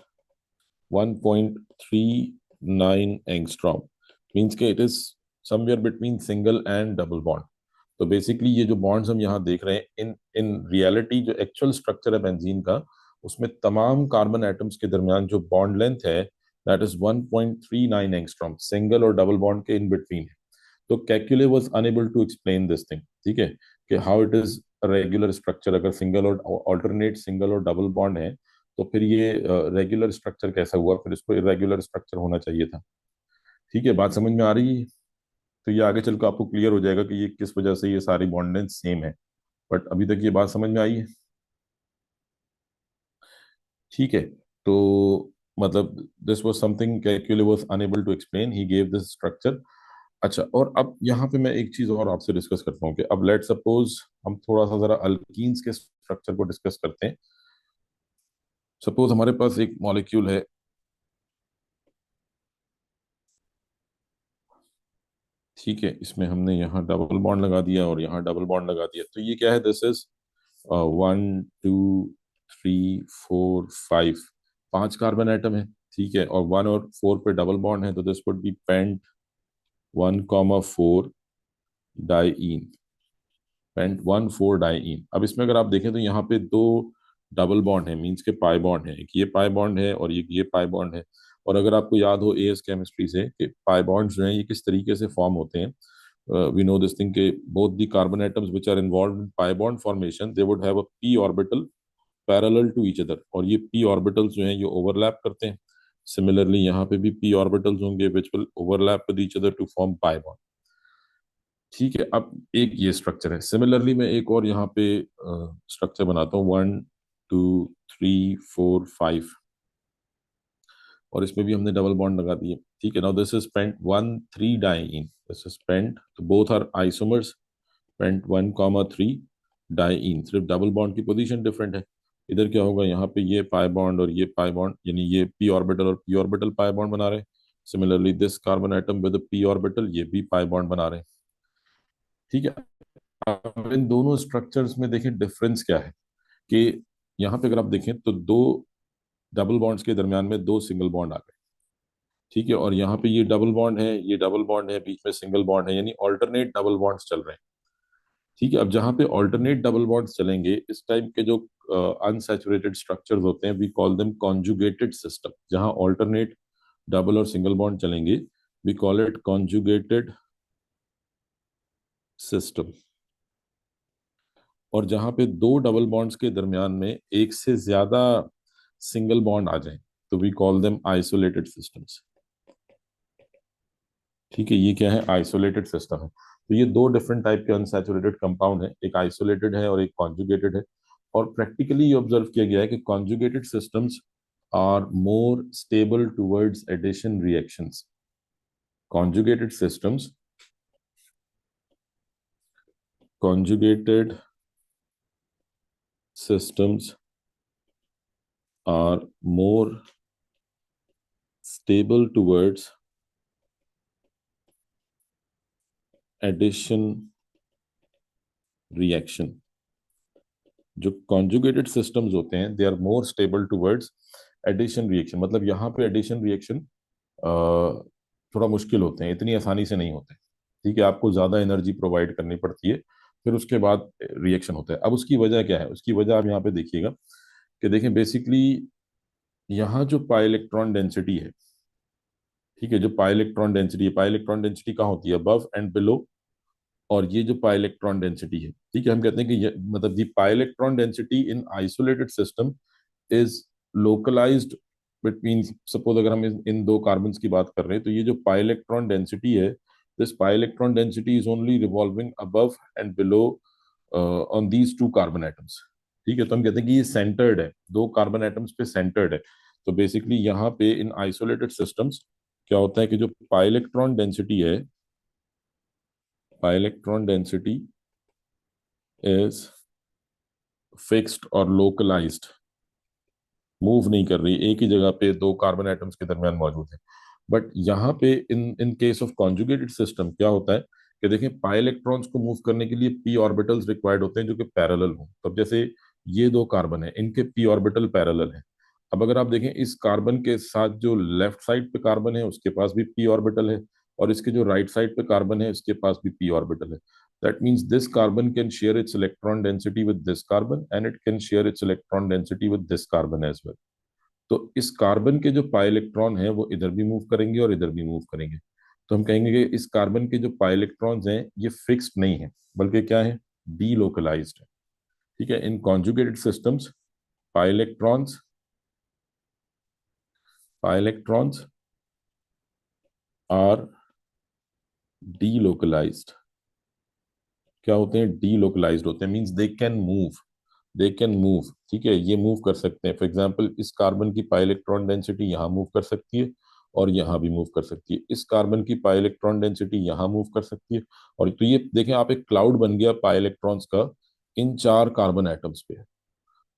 1.39 angstrom, means के it is somewhere between single and double bond. तो बेसिकली ये जो बॉन्ड्स हम यहाँ देख रहे हैं, इन इन रियलिटी जो एक्चुअल स्ट्रक्चर है बेंजीन का, उसमें तमाम कार्बन एटम्स के दरमियान जो बॉन्ड लेंथ है दैट इज 1.39 एंगस्ट्रॉम, सिंगल और डबल बॉन्ड के इन बिटवीन है। तो Kekule was unable to explain this thing, ठीक है, कि how it is regular structure, अगर सिंगल और ऑल्टरनेट सिंगल और डबल बॉन्ड है तो फिर ये रेगुलर स्ट्रक्चर कैसा हुआ, फिर इसको इरेगुलर स्ट्रक्चर होना चाहिए था। ठीक है, बात समझ में आ रही है? तो ये आगे चलकर आपको क्लियर हो जाएगा कि ये किस वजह से ये सारी बॉन्ड लेंथ सेम है। बट अभी तक ये बात समझ में आई है? ठीक है। तो मतलब this was something Kekule was unable to explain, he gave this structure. अच्छा, और अब यहाँ पे मैं एक चीज और आपसे डिस्कस करता हूँ कि अब लेट सपोज हम थोड़ा सा जरा अल्कीन्स के स्ट्रक्चर को डिस्कस करते हैं। सपोज हमारे पास एक मॉलिक्यूल है, ठीक है, इसमें हमने यहाँ डबल बॉन्ड लगा दिया और यहाँ डबल बॉन्ड लगा दिया, तो ये क्या है, दिस इज 1 2 3 4 5, 5 कार्बन एटम है। ठीक है, और 1 और 4 पे डबल बॉन्ड है, तो this would be pent 1,4 diene, pent 1,4 diene. अब इसमें अगर आप देखें तो यहाँ पे दो डबल बॉन्ड है, मीन्स के पाई बॉन्ड है, एक ये पाई बॉन्ड है और ये पाई बॉन्ड है। और अगर आपको याद हो एएस केमिस्ट्री से कि पाई बॉन्ड्स जो हैं ये किस तरीके से फॉर्म होते हैं, we know this thing के both the carbon atoms which are involved in pi bond formation they would have a p orbital parallel to each other, और ये p orbitals जो हैं ये overlap करते हैं। Similarly यहाँ पे भी p orbitals होंगे which will overlap with each other to form pi bond। ठीक है, अब एक ये स्ट्रक्चर है। सिमिलरली मैं एक और यहाँ पे स्ट्रक्चर बनाता हूँ, 1 2 3 4 5, और इसमें भी हमने डबल बॉन्ड लगा दिए। ठीक है, now this is pent 1 3 diene, this is pent, तो both are isomers, pent 1,3 diene, सिर्फ डबल बॉन्ड की पोजीशन डिफरेंट है। इधर क्या होगा, यहाँ पे ये पाई बॉन्ड और ये पाई बॉन्ड, यानी ये पी ऑर्बिटल और पी ऑर्बिटल पाई बॉन्ड बना रहे हैं। Similarly this carbon atom with P orbital, ये भी पाई बॉन्ड बना रहे हैं। ठीक है, अब इन दोनों स्ट्रक्चर्स में देखें डिफरेंस क्या है, कि यहाँ पे अगर आप देखें तो दो डबल बॉन्ड्स के दरमियान में दो सिंगल बॉन्ड आ गए। ठीक है, और यहाँ पे ये डबल बॉन्ड है, ये डबल बॉन्ड है, बीच में सिंगल बॉन्ड है, यानी ऑल्टरनेट डबल बॉन्ड्स चल रहे हैं। ठीक है, अब जहाँ पे ऑल्टरनेट डबल बॉन्ड्स चलेंगे, इस टाइप के जो अनसैचुरेटेड स्ट्रक्चर्स होते हैं we call them conjugated system. जहाँ ऑल्टरनेट डबल और सिंगल बॉन्ड चलेंगे we call it conjugated system. और जहाँ पे दो डबल बॉन्ड्स के दरमियान में एक से ज्यादा सिंगल बॉन्ड आ जाए तो we call them isolated systems. ठीक है, ये क्या है, आइसोलेटेड सिस्टम है। तो ये दो डिफरेंट टाइप के अनसैचुरेटेड कंपाउंड है, एक आइसोलेटेड है और एक कॉन्जुगेटेड है। और प्रैक्टिकली ये ऑब्जर्व किया गया है कि conjugated systems are more stable towards addition reactions. Conjugated systems, conjugated systems are more stable towards addition reaction. जो कॉन्जुगेटेड सिस्टम्स होते हैं they are more stable towards addition reaction, मतलब यहाँ पे एडिशन रिएक्शन थोड़ा मुश्किल होते हैं, इतनी आसानी से नहीं होते। ठीक है, आपको ज्यादा एनर्जी प्रोवाइड करनी पड़ती है, फिर उसके बाद रिएक्शन होता है। अब उसकी वजह क्या है, उसकी वजह आप यहाँ पे देखिएगा कि देखें बेसिकली यहाँ जो पाई इलेक्ट्रॉन डेंसिटी है, ठीक है, जो पाई इलेक्ट्रॉन डेंसिटी है, पाई इलेक्ट्रॉन डेंसिटी कहाँ होती है, अबव एंड बिलो। और ये जो पाई इलेक्ट्रॉन डेंसिटी है, ठीक है, हम कहते हैं कि मतलब the pi electron density in isolated system is localised between, suppose अगर हम इन दो कार्बन की बात कर रहे हैं, तो ये जो पाई इलेक्ट्रॉन डेंसिटी है, this pi electron density is only revolving above and below on these two carbon atoms. ठीक है, तो हम कहते हैं कि ये सेंटर्ड है, दो कार्बन एटम्स पे सेंटर्ड है। तो बेसिकली यहाँ पे इन आइसोलेटेड सिस्टम्स क्या होता है कि जो पाई इलेक्ट्रॉन डेंसिटी है, पाई इलेक्ट्रॉन डेंसिटी इज फिक्स्ड और लोकलाइज्ड, मूव नहीं कर रही, एक ही जगह पे दो कार्बन एटम्स के दरमियान मौजूद है। बट यहाँ पे in in case of conjugated system क्या होता है कि देखें पाई इलेक्ट्रॉन्स को मूव करने के लिए पी ऑर्बिटल्स रिक्वायर्ड होते हैं जो कि पैरेलल हों। तब जैसे ये दो कार्बन है, इनके पी ऑर्बिटल पैरेलल है। अब अगर आप देखें इस कार्बन के साथ जो लेफ्ट साइड पे कार्बन है उसके पास भी पी ऑर्बिटल है, और इसके जो राइट साइड पे कार्बन है इसके पास भी पी ऑर्बिटल है। That means this carbon can share its electron density with this carbon and it can share its electron density with this carbon as well. तो इस कार्बन के जो पाई इलेक्ट्रॉन है वो इधर भी मूव करेंगे और इधर भी मूव करेंगे। तो हम कहेंगे कि इस कार्बन के जो पाई इलेक्ट्रॉन्स हैं ये फिक्स्ड नहीं है, बल्कि क्या है, डीलोकलाइज्ड है। ठीक है, in conjugated systems pi electrons, pi electrons are delocalised. क्या होते हैं, डीलोकलाइज्ड होते हैं, means they can move, they can move. ठीक है, ये मूव कर सकते हैं। फॉर एग्जांपल इस कार्बन की पाई इलेक्ट्रॉन डेंसिटी यहाँ मूव कर सकती है और यहाँ भी मूव कर सकती है, इस कार्बन की पाई इलेक्ट्रॉन डेंसिटी यहाँ मूव कर सकती है। और तो ये देखें आप, एक क्लाउड बन गया पाई इलेक्ट्रॉन्स का इन चार कार्बन एटम्स पे।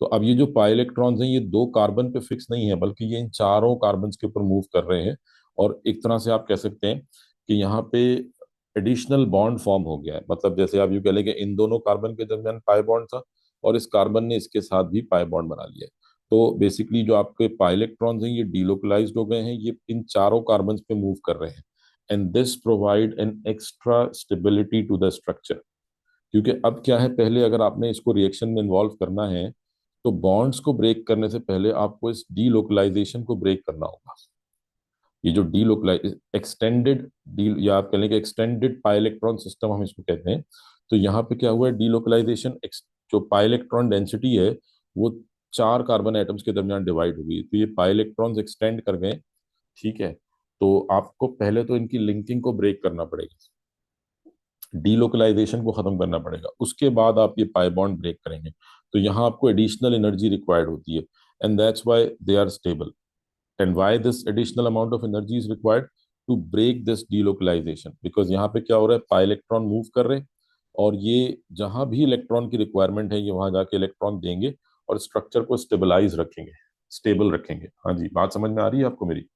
तो अब ये जो पाई इलेक्ट्रॉन्स हैं ये दो कार्बन पे फिक्स नहीं है, बल्कि ये इन चारों कार्बन के ऊपर मूव कर रहे हैं। और एक तरह से आप कह सकते हैं कि यहाँ पे एडिशनल बॉन्ड फॉर्म हो गया है। मतलब जैसे आप यूं कह लें कि इन दोनों कार्बन के दरमियान पाई बॉन्ड था और इस कार्बन ने इसके साथ भी पाई बॉन्ड बना लिया है। तो बेसिकली जो आपके पाई इलेक्ट्रॉन्स हैं ये डीलोकलाइज्ड हो गए हैं, ये इन चारों कार्बन पे मूव कर रहे हैं। And this provide an extra stability to the structure. क्योंकि अब क्या है, पहले अगर आपने इसको रिएक्शन में इन्वॉल्व करना है तो बॉन्ड्स को ब्रेक करने से पहले आपको इस डीलोकलाइजेशन को ब्रेक करना होगा। ये जो डीलोकलाइज एक्सटेंडेड डी, या आप कह लें कि एक्सटेंडेड पाई इलेक्ट्रॉन सिस्टम हम इसको कहते हैं। तो यहाँ पे क्या हुआ है, डीलोकलाइजेशन, जो पाई इलेक्ट्रॉन डेंसिटी है वो चार कार्बन एटम्स के दरमियान डिवाइड हो गई, तो ये पाई इलेक्ट्रॉन्स एक्सटेंड कर गए। ठीक है, तो आपको पहले तो इनकी लिंकिंग को ब्रेक करना पड़ेगा, डीलोकलाइजेशन को खत्म करना पड़ेगा, उसके बाद आप ये पाई बॉन्ड ब्रेक करेंगे। तो यहाँ आपको एडिशनल एनर्जी रिक्वायर्ड होती है, and that's why they are stable. And why this additional amount of energy is required to break this delocalisation, because यहाँ पे क्या हो रहा है, पाई इलेक्ट्रॉन मूव कर रहे हैं और ये जहां भी इलेक्ट्रॉन की रिक्वायरमेंट है ये वहां जाके इलेक्ट्रॉन देंगे और स्ट्रक्चर को स्टेबलाइज रखेंगे, स्टेबल रखेंगे। हाँ जी, बात समझ में आ रही है आपको मेरी?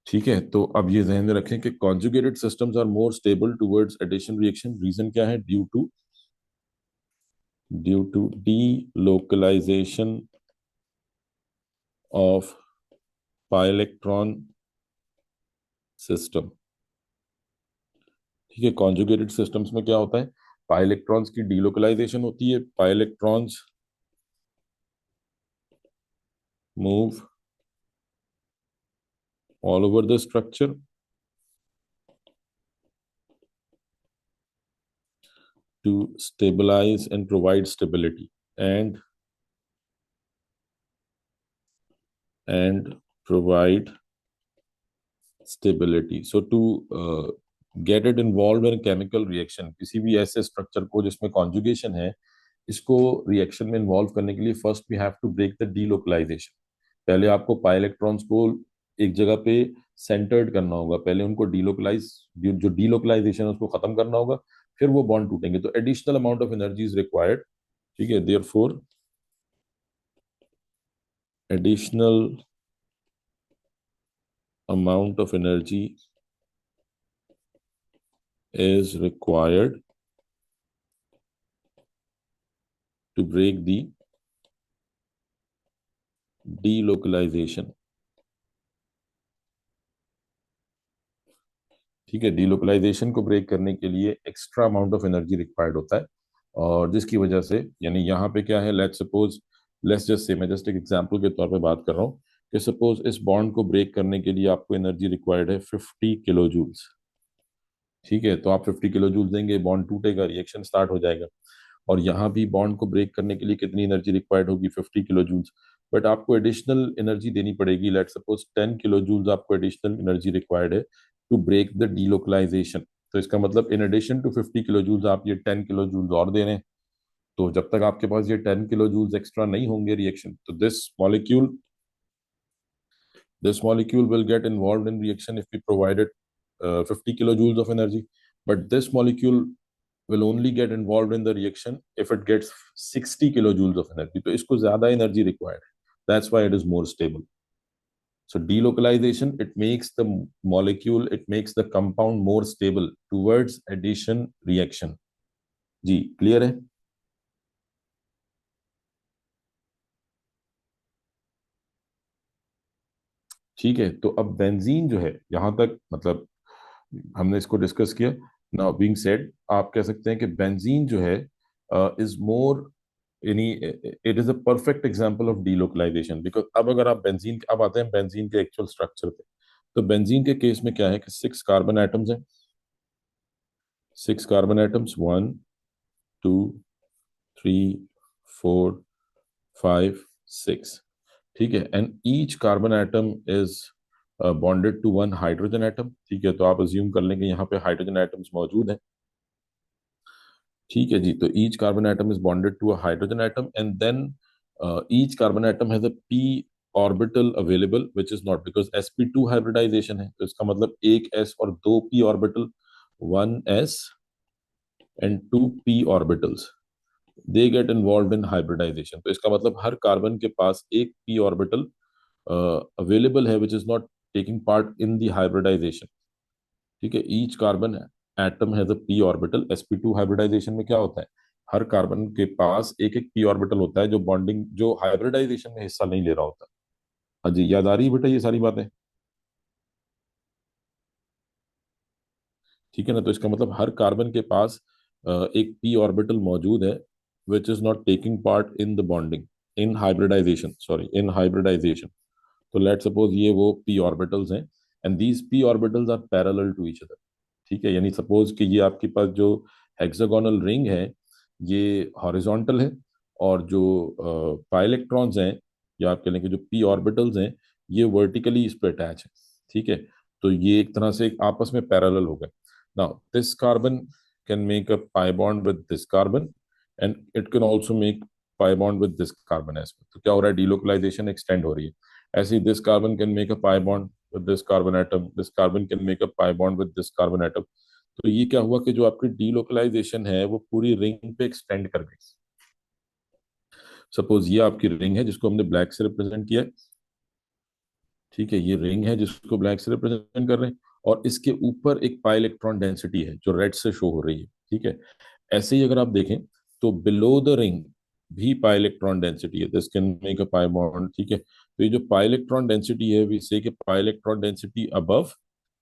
ठीक है, तो अब ये ध्यान में रखें कि conjugated systems are more stable towards addition reaction. Reason क्या है, due to delocalisation of pi electron system. ठीक है, कॉन्जुगेटेड सिस्टम्स में क्या होता है, पाई इलेक्ट्रॉन्स की डीलोकलाइजेशन होती है, pi electrons move all over the structure to stabilize and provide stability and provide stability. So to get it involved in chemical reaction, किसी भी ऐसे स्ट्रक्चर को जिसमें कॉन्जुगेशन है, इसको रिएक्शन में इन्वॉल्व करने के लिए first we have to break the delocalisation. पहले आपको पाई इलेक्ट्रॉन्स को एक जगह पे सेंटर्ड करना होगा, पहले उनको डीलोकलाइज, जो डीलोकलाइजेशन है उसको खत्म करना होगा, फिर वो बॉन्ड टूटेंगे। तो additional amount of energy is required. ठीक है, therefore additional amount of energy is required to break the delocalization. ठीक है, डीलोकलाइजेशन को ब्रेक करने के लिए extra amount of energy required होता है, और जिसकी वजह से, यानी यहाँ पे क्या है, लेट्स जस्ट से, मैं जस्ट एक एग्जांपल के तौर पे बात कर रहा हूँ कि सपोज इस बॉन्ड को ब्रेक करने के लिए आपको एनर्जी रिक्वायर्ड है 50 किलो जूल्स। ठीक है, तो आप 50 किलो जूल्स देंगे, बॉन्ड टूटेगा, रिएक्शन स्टार्ट हो जाएगा। और यहाँ भी बॉन्ड को ब्रेक करने के लिए कितनी एनर्जी रिक्वायर्ड होगी, 50 किलो जूल्स। बट आपको एडिशनल एनर्जी देनी पड़ेगी, लेट सपोज 10 किलो जूल्स आपको एडिशनल एनर्जी रिक्वायर्ड है टू ब्रेक द डीलोकलाइजेशन। तो इसका मतलब in addition to 50 kilo joules आप ये 10 किलो जूल्स और दे रहे हैं। तो जब तक आपके पास ये 10 किलो जूल्स एक्स्ट्रा नहीं होंगे रिएक्शन, तो this molecule will get involved in reaction if we provided 50 kilojoules of energy. But this molecule will only get involved in the reaction if it gets 60 kilojoules of energy. तो इसको ज्यादा energy required है, that's why it is more stable. So delocalization, it makes the molecule, it makes the compound more stable towards addition reaction. Ji clear है? ठीक है, तो अब benzene जो है, यहां तक मतलब हमने इसको डिस्कस किया। नाउ बीइंग सेड, आप कह सकते हैं कि बेंजीन जो है इज मोर, यानी it is a perfect example of delocalisation, because अब अगर आप बेंजीन, अब आते हैं बेंजीन के एक्चुअल स्ट्रक्चर पे। तो बेंजीन के केस में क्या है कि 6 कार्बन एटम्स हैं, 6 कार्बन एटम्स, 1 2 3 4 5 6। ठीक है, and each carbon atom is bonded to one hydrogen atom. ठीक है, तो आप अज्यूम कर लेंगे यहाँ पे हाइड्रोजन एटम्स मौजूद हैं। ठीक है जी, तो each carbon atom is bonded to a hydrogen atom, and then each carbon atom has a p orbital available which is not, because sp2 hybridisation है, तो इसका मतलब एक s और दो p orbital, 1s and 2p orbitals, they get involve in hybridisation. तो इसका मतलब हर कार्बन के पास एक p ऑर्बिटल अवेलेबल है which is not taking part in the hybridisation. ठीक है, each carbon atom has a p orbital. sp2 hybridisation में क्या होता है, हर कार्बन के पास एक एक पी ऑर्बिटल होता है जो बॉन्डिंग, जो हाइब्रिडाइजेशन में हिस्सा नहीं ले रहा होता। हाँ जी, याद आ रही है बेटा ये सारी बातें? ठीक है ना, तो इसका मतलब हर कार्बन के पास एक पी ऑर्बिटल मौजूद है which is not taking part in the bonding, in hybridisation, sorry, in hybridisation. तो लेट सपोज ये वो पी ऑर्बिटल्स हैं, and these p orbitals are parallel to each other. ठीक है, यानी सपोज कि ये आपके पास जो हेक्सागोनल रिंग है ये हॉरिजॉन्टल है, और जो पाइलेक्ट्रॉन्स हैं, या आप कह लें कि जो पी ऑर्बिटल्स हैं, ये वर्टिकली इस पे अटैच है। ठीक है, तो ये एक तरह से एक आपस में पैरेलल हो गए। Now this carbon can make a pi bond with this carbon, and it can also make pi bond with this carbon as well. तो क्या हो रहा है, डीलोकलाइजेशन एक्सटेंड हो रही है। ऐसे ही this carbon can make a pi bond with this carbon atom, this carbon can make a pi bond with this carbon atom। तो ये क्या हुआ कि जो आपकी डीलोकलाइजेशन है वो पूरी रिंग पे एक्सटेंड कर गई। सपोज ये आपकी रिंग है जिसको हमने ब्लैक से रिप्रेजेंट किया है। ठीक है, ये रिंग है जिसको ब्लैक से रिप्रेजेंट कर रहे हैं, और इसके ऊपर एक पाई इलेक्ट्रॉन डेंसिटी है जो रेड से शो हो रही है। ठीक है, ऐसे ही अगर आप देखें तो बिलो द रिंग भी पाई इलेक्ट्रॉन डेंसिटी है, this can make a pi bond. ठीक है, तो ये जो पाई इलेक्ट्रॉन डेंसिटी है, वी से कि पाई electron density above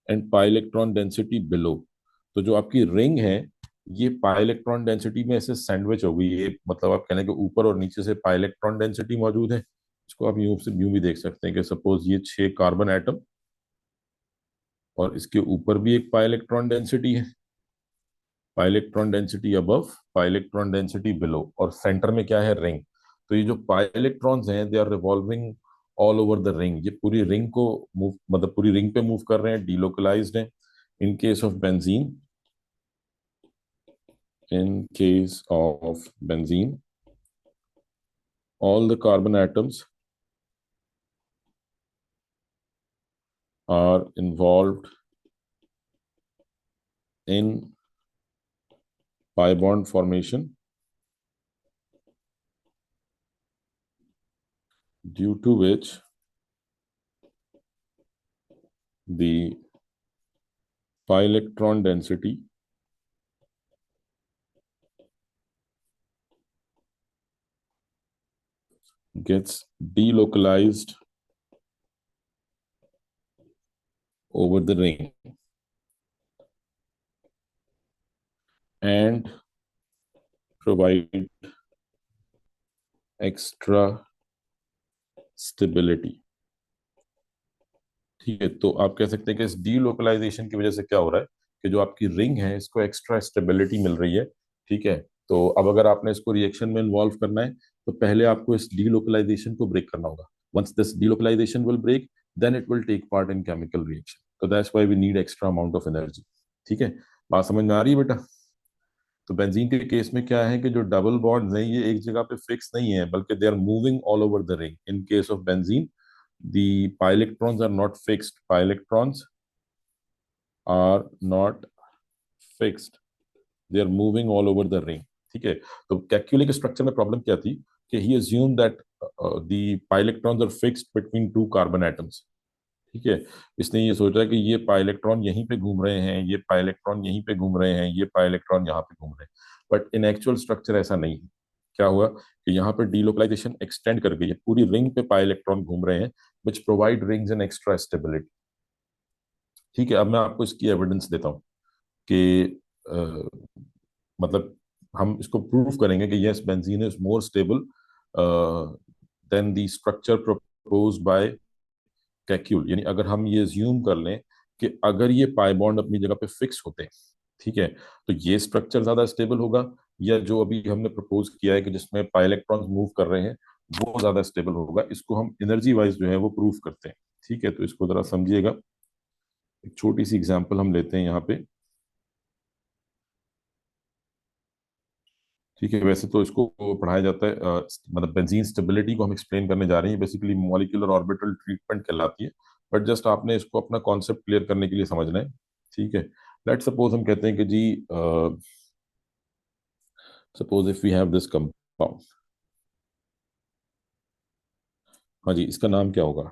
and pi electron density below. तो जो आपकी रिंग है ये पाई इलेक्ट्रॉन डेंसिटी में ऐसे सैंडविच हो गई, ये मतलब आप कहने के ऊपर और नीचे से पाई इलेक्ट्रॉन डेंसिटी मौजूद है। इसको आप यूं से यूं भी देख सकते हैं कि सपोज ये 6 कार्बन एटम, और इसके ऊपर भी एक पाई इलेक्ट्रॉन डेंसिटी है, पाई इलेक्ट्रॉन डेंसिटी अबव, पाई इलेक्ट्रॉन डेंसिटी बिलो, और सेंटर में क्या है, रिंग। तो ये जो पाई इलेक्ट्रॉन्स हैं they are revolving all over the ring, ये पूरी रिंग को मूव, मतलब पूरी रिंग पे मूव कर रहे हैं, डीलोकलाइज्ड हैं। इन case of benzene, in case of benzene, all the carbon atoms are involved in pi bond formation due to which the pi electron density gets delocalized over the ring and provide extra stability। ठीक है, तो आप कह सकते हैं कि इस delocalisation की वजह से क्या हो रहा है कि जो आपकी रिंग है इसको एक्स्ट्रा स्टेबिलिटी मिल रही है। ठीक है, तो अब अगर आपने इसको रिएक्शन में इन्वॉल्व करना है तो पहले आपको इस डीलोकलाइजेशन को ब्रेक करना होगा। Once this delocalisation will break, then it will take part in chemical reaction. तो that's why we need extra amount of energy. ठीक है, बात समझ में आ रही है बेटा? तो बेंजीन के केस में क्या है कि जो डबल बॉन्ड्स हैं ये एक जगह पे फिक्स नहीं है, बल्कि they are moving all over the ring. In case of benzene, the pi electrons are not fixed. Pi electrons are not fixed. They are moving all over the ring. ठीक है, तो कैक्यूले के स्ट्रक्चर में problem क्या थी कि he assumed that the pi electrons are fixed between two carbon atoms. ठीक है, इसने ये सोचा कि ये पाई इलेक्ट्रॉन यहीं पे घूम रहे हैं, ये पाई इलेक्ट्रॉन यहीं पे घूम रहे हैं, ये पाई इलेक्ट्रॉन यहाँ पे घूम रहे हैं। बट इन एक्चुअल स्ट्रक्चर ऐसा नहीं है। क्या हुआ कि यहाँ पे डीलोकलाइजेशन एक्सटेंड कर गई है, पूरी रिंग पे पाई इलेक्ट्रॉन घूम रहे हैं, which provide rings N extra stability. ठीक है, अब मैं आपको इसकी एविडेंस देता हूँ कि मतलब हम इसको प्रूव करेंगे कि yes benzene is more stable then the structure proposed by Kekulé. यानी अगर हम ये ज्यूम कर लें कि अगर ये पाई बॉन्ड अपनी जगह पे फिक्स होते हैं, ठीक है, तो ये स्ट्रक्चर ज्यादा स्टेबल होगा, या जो अभी हमने प्रपोज किया है कि जिसमें पाई इलेक्ट्रॉन्स मूव कर रहे हैं वो ज्यादा स्टेबल होगा। इसको हम एनर्जी वाइज जो है वो प्रूव करते हैं। ठीक है, तो इसको जरा समझिएगा। एक छोटी सी एग्जांपल हम लेते हैं यहाँ पे। ठीक है, वैसे तो इसको पढ़ाया जाता है मतलब बेंजीन स्टेबिलिटी को हम एक्सप्लेन करने जा रहे हैं, बेसिकली मॉलिक्यूलर ऑर्बिटल ट्रीटमेंट कहलाती है। बट जस्ट आपने इसको अपना कॉन्सेप्ट क्लियर करने के लिए समझना है। ठीक है, लेट सपोज हम कहते हैं कि जी suppose if we have this compound. हाँ जी, इसका नाम क्या होगा?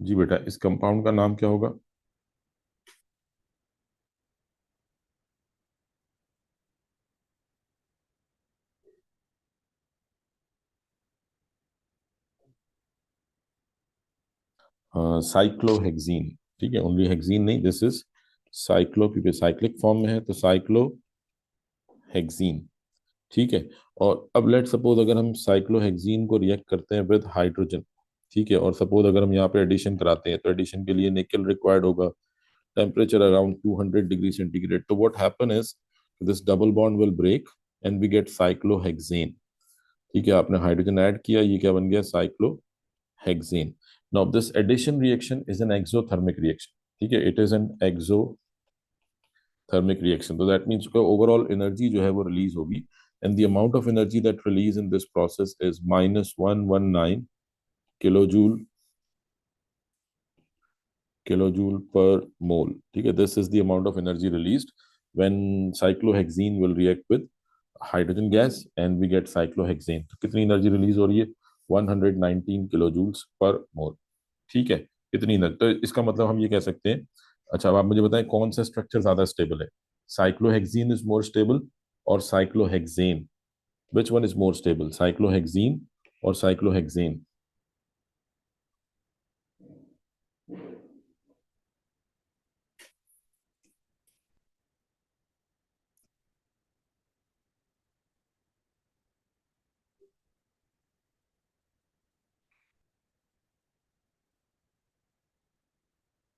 जी बेटा, इस कंपाउंड का नाम क्या होगा? साइक्लोहेक्सीन। ठीक है, ओनली हेक्सीन नहीं, दिस इज साइक्लो, क्योंकि साइक्लिक फॉर्म में है तो साइक्लोहेक्सीन। ठीक है, और अब लेट सपोज अगर हम साइक्लोहेक्सीन को रिएक्ट करते हैं विद हाइड्रोजन। ठीक है, और सपोज अगर हम यहाँ पे एडिशन कराते हैं तो एडिशन के लिए निकल रिक्वायर्ड होगा, टेम्परेचर अराउंड 200 डिग्री सेंटीग्रेड। तो what happen is this double bond will break and we get cyclohexane. ठीक है, आपने हाइड्रोजन ऐड किया, ये क्या बन गया? Cyclohexane. Now this addition reaction is an exothermic reaction. ठीक है, it is an exothermic reaction, तो दैट मीन्स ओवरऑल एनर्जी जो है वो रिलीज होगी, and the amount of energy that release in this process is minus 119 kilojoule kilojoule per mole। ठीक है, this is the amount of energy released when cyclohexene will react with hydrogen gas and we get cyclohexane। तो कितनी energy release हो रही है? 119 kilojoules per mole। ठीक है, कितनी एनर्जी, तो इसका मतलब हम ये कह सकते हैं। अच्छा, अब आप मुझे बताएं कौन सा स्ट्रक्चर ज्यादा स्टेबल है? साइक्लोहेक्सीन इज मोर स्टेबल और cyclohexane? Which one is more stable, cyclohexene or cyclohexane?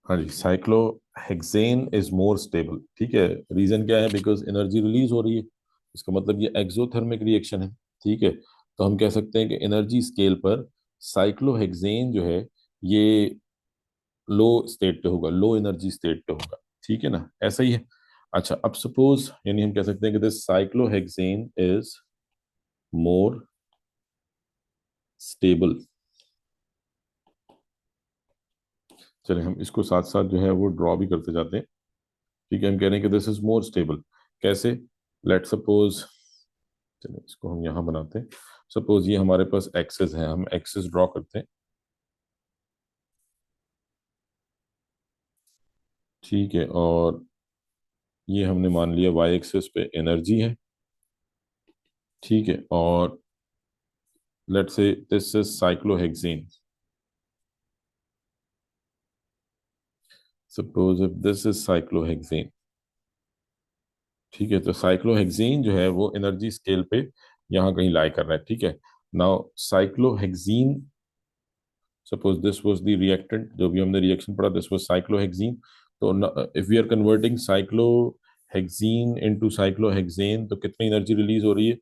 हाँ जी, साइक्लोहेक्सेन इज मोर स्टेबल। ठीक है, रीजन क्या है? बिकॉज एनर्जी रिलीज हो रही है, इसका मतलब ये एक्सोथर्मिक रिएक्शन है। ठीक है, तो हम कह सकते हैं कि एनर्जी स्केल पर साइक्लोहेक्सेन जो है ये लो स्टेट पे होगा, लो एनर्जी स्टेट पे होगा। ठीक है ना, ऐसा ही है। अच्छा, अब सपोज यानी हम कह सकते हैं कि this cyclohexane is more stable. चलिए हम इसको साथ साथ जो है वो ड्रॉ भी करते जाते हैं। ठीक है, हम कह रहे हैं कि दिस इज मोर स्टेबल। कैसे? लेट सपोज, चलिए इसको हम यहाँ बनाते हैं। सपोज ये हमारे पास एक्सेस है, हम एक्सेस ड्रॉ करते हैं। ठीक है, और ये हमने मान लिया वाई एक्सेस पे एनर्जी है। ठीक है, और let's say this is cyclohexane. Suppose if this is cyclohexane. ठीक है, तो साइक्लोहेक्सेन जो है वो एनर्जी स्केल पे यहाँ कहीं लाई कर रहा है। ठीक है, now cyclohexane, suppose this was the reactant, जो भी हमने रिएक्शन पढ़ा दिस वाज साइक्लोहेक्सेन। तो if we are converting cyclohexane into cyclohexane, तो कितनी एनर्जी रिलीज हो रही है?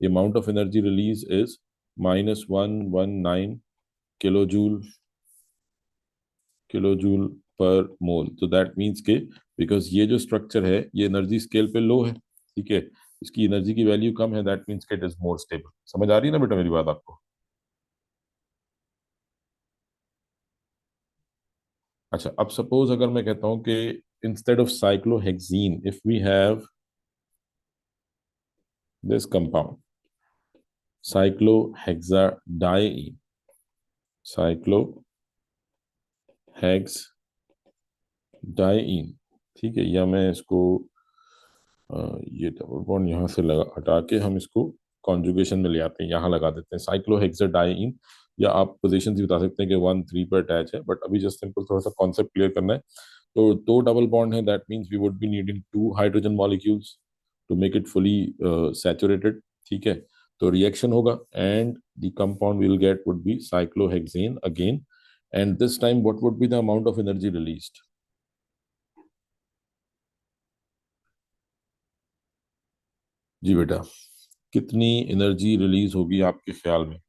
The amount of energy release is -119 kilo joule, kilo joule per mole. तो दैट मीन्स के बिकॉज ये जो स्ट्रक्चर है ये एनर्जी स्केल पे लो है। ठीक है, इसकी एनर्जी की वैल्यू कम है, दैट मीन्स के इट इज मोर स्टेबल। समझ आ रही है ना बेटा मेरी बात आपको? अच्छा, अब सपोज अगर मैं कहता हूं कि instead of cyclohexene if we have this compound cyclohexadiene, cyclohexadiene. ठीक है, या मैं इसको ये डबल बॉन्ड यहाँ से लगा हटा के हम इसको कॉन्जुगेशन में ले आते हैं, यहाँ लगा देते हैं साइक्लोहेक्साडाइइन। या आप पोजीशन भी बता सकते हैं कि 1 3 पर अटैच है, बट अभी जस्ट सिंपल थोड़ा सा कॉन्सेप्ट क्लियर करना है। तो दो डबल बॉन्ड है, that means we would be needing 2 hydrogen molecules to make it fully saturated. ठीक है, तो रिएक्शन होगा and the compound will get would be cyclohexane again. And this time what would be the amount of energy released? जी बेटा, कितनी energy release होगी आपके ख्याल में?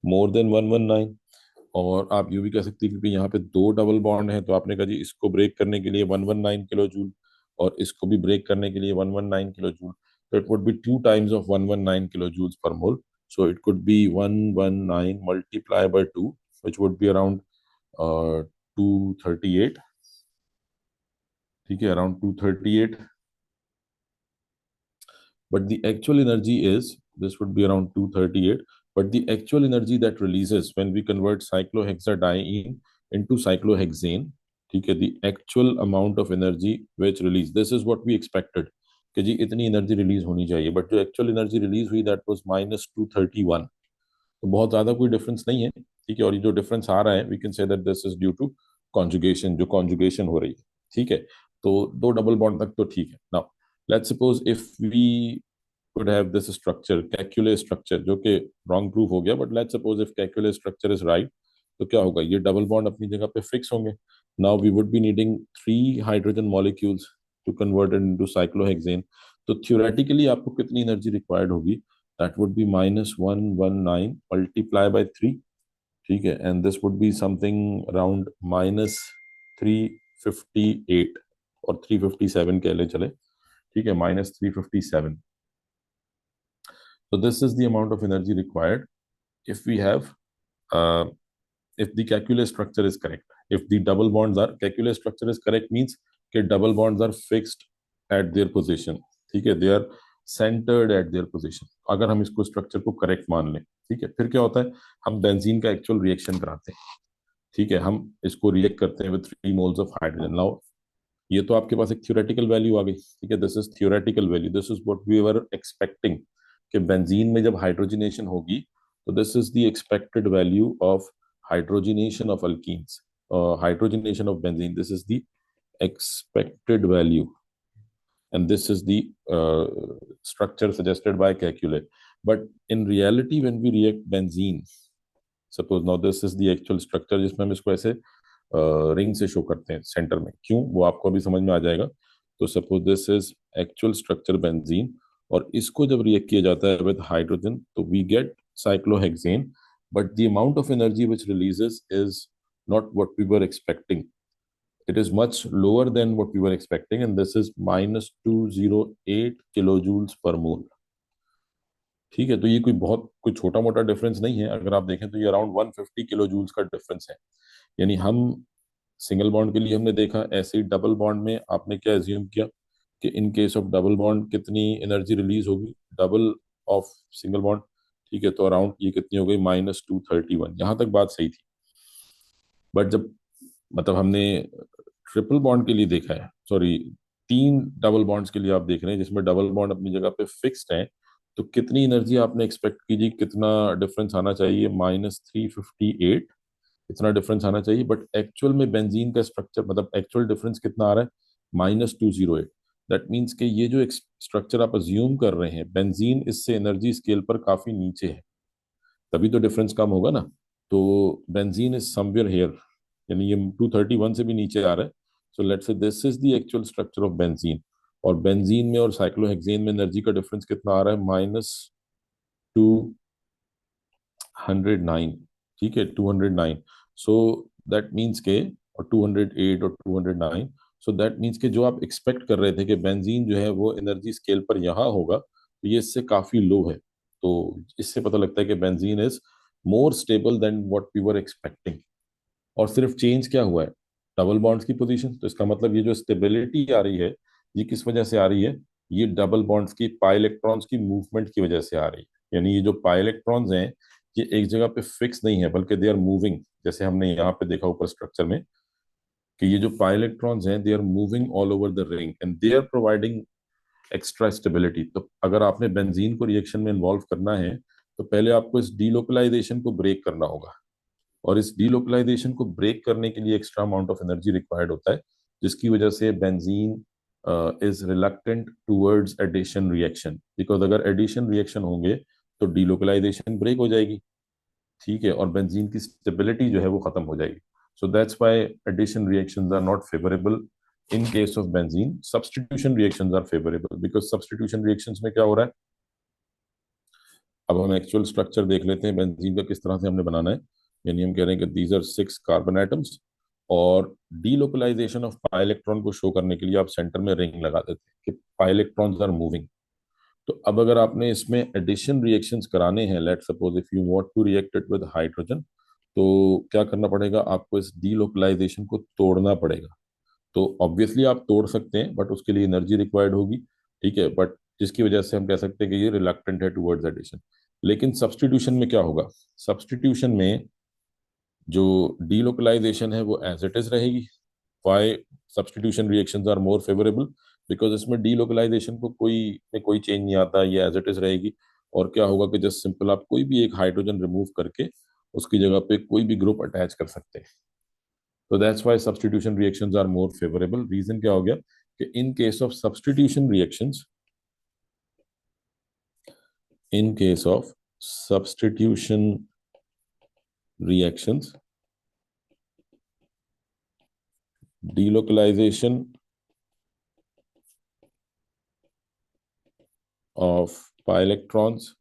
More than 119। और आप यूं भी कह सकते हैं क्योंकि यहाँ पे दो डबल बॉन्ड है, तो आपने कहा जी इसको ब्रेक करने के लिए 119 किलो जूल और इसको भी ब्रेक करने के लिए 119 किलो जूल। तो it would be 2 times of 119 kilo joules per mole. So it could be 119 multiply by 2, which would be around 238। ठीक है, around 238। but the actual energy is, this would be around 238, but the actual energy that releases when we convert cyclohexadiene into cyclohexane, ठीक है, the actual amount of energy which release, this is what we expected कि जी इतनी energy release होनी चाहिए, but जो actual energy release हुई that was -231। तो बहुत ज्यादा कोई डिफरेंस नहीं है। ठीक है, और ये जो डिफरेंस आ रहा है we can say that this is due to conjugation, जो कॉन्जुगेशन हो रही है। ठीक है, तो दो डबल बॉन्ड तक तो ठीक है। Now let's suppose if we could have this structure calculus structure, जो कि रॉन्ग प्रूफ हो गया, but let's suppose if calculus structure is right, तो क्या होगा? ये डबल बॉन्ड अपनी जगह पे फिक्स होंगे। Now we would be needing 3 hydrogen molecules to convert it into cyclohexane. तो थियोरेटिकली आपको कितनी एनर्जी रिक्वायर्ड होगी? That would be -119 multiply by 3। ठीक है, and this would be something around -358 और 357 कह लें चले। ठीक है, -357। So this is the amount of energy required if we have, uh, if the calculus structure is correct. If the double bonds are, calculus structure is correct means कि double bonds are fixed at their position. ठीक है, they are centered at their position. अगर हम इसको structure को correct मान लें, ठीक है, फिर क्या होता है? हम बेंजीन का एक्चुअल रिएक्शन कराते हैं। ठीक है, हम इसको रिएक्ट करते हैं with 3 moles of hydrogen. Now ये तो आपके पास एक थियोरेटिकल वैल्यू आ गई। ठीक है, this is theoretical value, this is what we were expecting कि बेंजीन में जब हाइड्रोजनेशन होगी तो this is the expected value of hydrogenation of alkenes, hydrogenation of benzene, this is the expected value, and this is the structure suggested by calculate. But in reality when we react benzene, suppose now this is the actual structure जिसमें हम इसको ऐसे ring से show करते हैं centre में, क्यों वो आपको अभी समझ में आ जाएगा। तो suppose this is actual structure benzene, और इसको जब रिएक्ट किया जाता है विद हाइड्रोजन तो we get cyclohexane, but the amount of energy which releases is not what we were expecting. it is much lower than what we were expecting, and this is -208 kilojoules per mole. ठीक है, तो ये कोई छोटा मोटा difference नहीं है। अगर आप देखें तो ये अराउंड 150 किलो जूल्स का डिफरेंस है। यानी हम सिंगल बॉन्ड के लिए हमने देखा, ऐसे ही डबल बॉन्ड में आपने क्या एज्यूम किया कि in case of double bond कितनी एनर्जी रिलीज होगी, डबल ऑफ सिंगल बॉन्ड। ठीक है, तो अराउंड ये कितनी हो गई, -231। यहाँ तक बात सही थी। बट जब मतलब हमने ट्रिपल बॉन्ड के लिए देखा है, सॉरी, 3 डबल बॉन्ड्स के लिए आप देख रहे हैं जिसमें डबल बॉन्ड अपनी जगह पे फिक्स्ड है, तो कितनी एनर्जी आपने एक्सपेक्ट कीजिए, कितना डिफरेंस आना चाहिए, -358 इतना डिफरेंस आना चाहिए। बट एक्चुअल में बेंजीन का स्ट्रक्चर, मतलब एक्चुअल डिफरेंस कितना आ रहा है, -208। दैट मीन्स कि ये जो स्ट्रक्चर आप अज्यूम कर रहे हैं, बेंजीन इससे एनर्जी स्केल पर काफी नीचे है, तभी तो डिफरेंस कम होगा ना। तो बेंजीन इज समवेयर हेयर, यानी ये 231 से भी नीचे आ रहा है। So let's say this is the actual structure of benzene. और बेंजीन में और साइक्लोहेक्सेन में एनर्जी का डिफरेंस कितना आ रहा है, -209। ठीक है, 209। सो दैट मीन्स के, और 208 और 209, सो दैट मीन्स के जो आप एक्सपेक्ट कर रहे थे कि बेंजीन जो है वो एनर्जी स्केल पर यहाँ होगा, तो ये इससे काफी लो है। तो इससे पता लगता है कि benzene is more stable than what we were expecting. और सिर्फ चेंज क्या हुआ है, डबल बॉन्ड्स की पोजीशन। तो इसका मतलब ये जो स्टेबिलिटी आ रही है, ये किस वजह से आ रही है, ये डबल बॉन्ड्स की पाई इलेक्ट्रॉन्स की मूवमेंट की वजह से आ रही है। यानी ये जो पाई इलेक्ट्रॉन्स हैं, ये एक जगह पे फिक्स नहीं है, बल्कि दे आर मूविंग। जैसे हमने यहाँ पे देखा ऊपर स्ट्रक्चर में कि ये जो पाई इलेक्ट्रॉन्स हैं, they are moving all over the ring and they are providing extra stability. तो अगर आपने बेंजीन को रिएक्शन में इन्वॉल्व करना है, तो पहले आपको इस डीलोकलाइजेशन को ब्रेक करना होगा। और इस डीलोकलाइजेशन को ब्रेक करने के लिए extra amount of energy required होता है, जिसकी वजह से benzene is reluctant towards addition reaction. Because अगर एडिशन रिएक्शन होंगे तो डीलोकलाइजेशन ब्रेक हो जाएगी। ठीक है, और बेंजीन की स्टेबिलिटी जो है वो खत्म हो जाएगी। So that's why addition reactions are not favourable in case of benzene. Substitution reactions are favourable, because substitution reactions में क्या हो रहा है, अब हम एक्चुअल स्ट्रक्चर देख लेते हैं बेंजीन का किस तरह से हमने बनाना है। यानी हम कह रहे हैं कि दीज आर 6 कार्बन एटम्स, और डीलोकलाइजेशन ऑफ पाई इलेक्ट्रॉन को शो करने के लिए आप सेंटर में रिंग लगा देते हैं कि पाई इलेक्ट्रॉन्स आर मूविंग। तो अब अगर आपने इसमें एडिशन रिएक्शंस कराने हैं, let suppose if you want to react it with hydrogen, तो क्या करना पड़ेगा, आपको इस डीलोकलाइजेशन को तोड़ना पड़ेगा। तो ऑब्वियसली आप तोड़ सकते हैं, बट उसके लिए एनर्जी रिक्वायर्ड होगी। ठीक है, बट जिसकी वजह से हम कह सकते हैं कि ये रिलक्टेंट है टुवर्ड्स एडिशन। लेकिन सब्स्टिट्यूशन में क्या होगा, सब्स्टिट्यूशन में जो डीलोकलाइजेशन है वो एज इट इज रहेगी। Why substitution reactions are more favourable, because इसमें डीलोकलाइजेशन को कोई चेंज नहीं आता, ये एज इट इज रहेगी। और क्या होगा कि जस्ट सिंपल आप कोई भी एक हाइड्रोजन रिमूव करके उसकी जगह पे कोई भी ग्रुप अटैच कर सकते हैं। तो that's why substitution reactions are more favourable. Reason क्या हो गया कि in case of substitution reactions, in case of substitution reactions, delocalization of pi electrons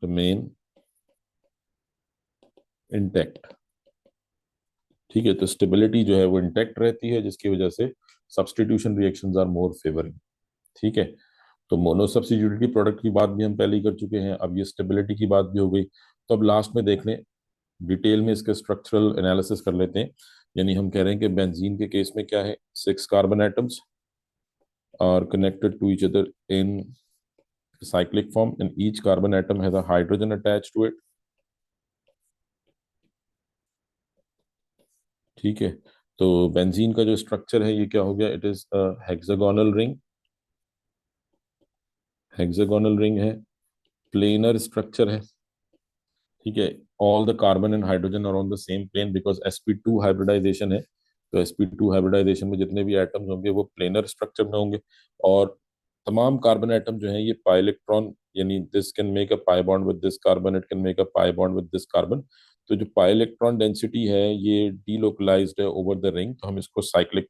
remain intact। ठीक है, तो स्टेबिलिटी जो है वो इंटैक्ट रहती है, जिसकी वजह से substitution reactions are more favouring. ठीक है, तो मोनो सब्स्टिट्यूटेड प्रोडक्ट की बात भी हम पहले ही कर चुके हैं, अब ये स्टेबिलिटी की बात भी हो गई। तो अब लास्ट में देख लें, डिटेल में इसके स्ट्रक्चरल एनालिसिस कर लेते हैं। यानी हम कह रहे हैं कि बेंजीन के केस में क्या है, 6 carbon atoms are connected to each other in cyclic form, and each carbon atom has a hydrogen attached to it। ठीक है, तो बेंजीन का जो स्ट्रक्चर है ये क्या हो गया, it is hexagonal ring. Hexagonal ring है, प्लेनर स्ट्रक्चर है। ठीक है, all the carbon and hydrogen are on the same plane because sp2 hybridisation है। तो sp2 हाइब्रिडाइजेशन में जितने भी एटम्स होंगे वो प्लेनर स्ट्रक्चर में होंगे। और तमाम कार्बन एटम जो है ये पाई इलेक्ट्रॉन, यानी this can make a pi bond with this carbon, it can make a pi bond with this carbon. तो जो पाई इलेक्ट्रॉन डेंसिटी है ये डीलोकलाइज्ड है ओवर द रिंग, तो हम इसको साइक्लिक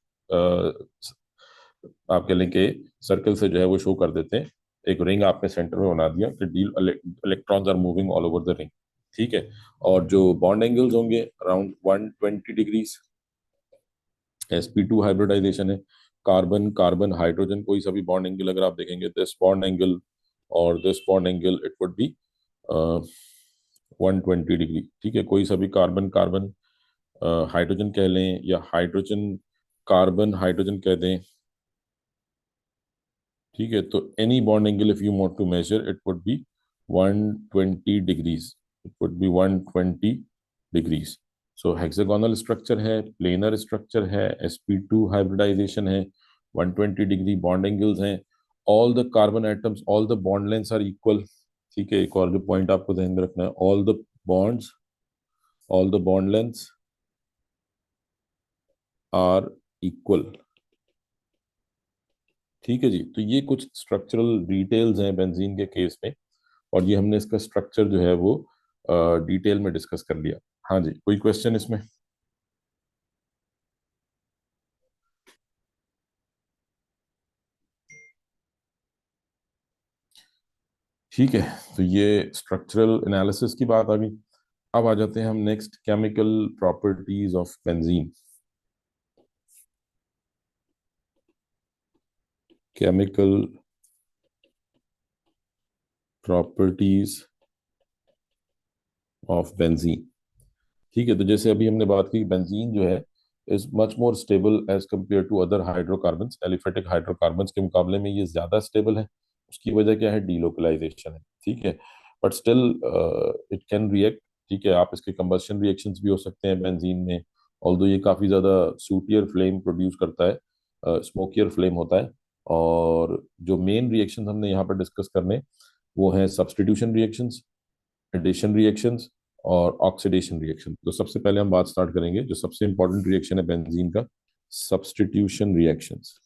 आप कह लें कि सर्कल से जो है वो शो कर देते हैं। एक रिंग आपने सेंटर में बना दिया कि deal electrons are moving all over the ring, ठीक है। और जो बॉन्ड एंगल्स होंगे अराउंड 120 डिग्रीज। sp2 हाइब्रिडाइजेशन है, कार्बन कार्बन हाइड्रोजन, कोई सा भी बॉन्ड एंगल अगर आप देखेंगे दिस बॉन्ड एंगल और this bond angle it would be 120 degree, ठीक है। कोई सा भी कार्बन कार्बन हाइड्रोजन कह लें या हाइड्रोजन कार्बन हाइड्रोजन कह दें, ठीक है। तो any bond angle if you want to measure it would be 120 degrees, it would be 120 degrees. So hexagonal structure है, प्लेनर स्ट्रक्चर है, sp2 हाइब्रिडाइजेशन है, 120 डिग्री बॉन्ड एंगल्स हैं, all the carbon atoms all the bond lengths are equal, ठीक है। एक और जो point आपको ध्यान में रखना है, all the bond lengths are equal, ठीक है जी। तो ये कुछ स्ट्रक्चरल डिटेल्स हैं बेंजीन के केस में, और ये हमने इसका स्ट्रक्चर जो है वो डिटेल में डिस्कस कर लिया। हाँ जी, कोई क्वेश्चन इसमें? ठीक है, तो ये स्ट्रक्चरल एनालिसिस की बात आ गई। अब आ जाते हैं हम next, chemical properties of benzene. Chemical properties of benzene, ठीक है। तो जैसे अभी हमने बात की, बेंजीन जो है is much more stable as compare to other hydrocarbons, aliphatic hydrocarbons के मुकाबले में ये ज्यादा स्टेबल है। उसकी वजह क्या है? डीलोकलाइजेशन है, ठीक है। But still it can react, ठीक है। आप इसके कंबशन रिएक्शंस भी हो सकते हैं बेंजीन में, ऑल्दो ये काफी ज्यादा सूटियर फ्लेम प्रोड्यूस करता है, स्मोकियर फ्लेम होता है। और जो मेन रिएक्शन हमने यहाँ पर डिस्कस करने, वो है सब्स्टिट्यूशन रिएक्शंस, एडिशन रिएक्शंस और ऑक्सीडेशन रिएक्शन। तो सबसे पहले हम बात स्टार्ट करेंगे जो सबसे इंपॉर्टेंट रिएक्शन है बेंजीन का, सब्स्टिट्यूशन रिएक्शंस,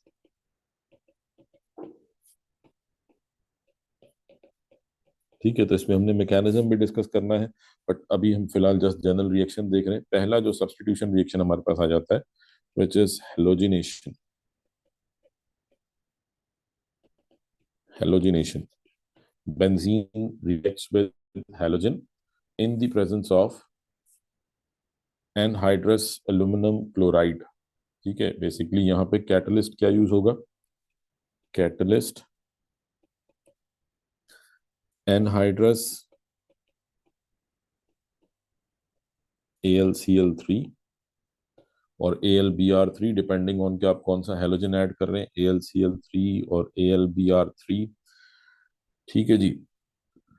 ठीक है। तो इसमें हमने मैकेनिज्म भी डिस्कस करना है, बट अभी हम फिलहाल जस्ट जनरल रिएक्शन देख रहे हैं। पहला जो सब्स्टिट्यूशन रिएक्शन हमारे पास आ जाता है which is halogenation. Halogenation, benzene reacts with halogen in the presence of anhydrous aluminium chloride, ठीक है। बेसिकली यहाँ पे कैटलिस्ट क्या यूज होगा? कैटलिस्ट एनहाइड्रस AlCl3 और AlBr3, डिपेंडिंग ऑन कि आप कौन सा हेलोजन ऐड कर रहे हैं, AlCl3 और AlBr3, ठीक है जी।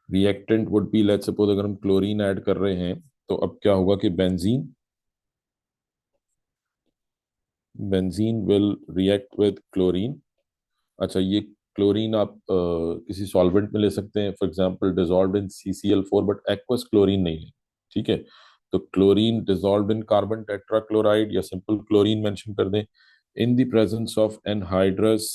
Reactant would be, let's suppose अगर हम क्लोरीन ऐड कर रहे हैं, तो अब क्या होगा कि benzene benzene will react with chlorine. अच्छा, ये क्लोरीन आप किसी सॉल्वेंट में ले सकते हैं, for example dissolved in CCl4, but aqueous chlorine नहीं है, ठीक है। तो क्लोरीन डिजॉल्व्ड इन कार्बन टेट्राक्लोराइड या सिंपल क्लोरीन मेंशन कर दें, इन the presence of anhydrous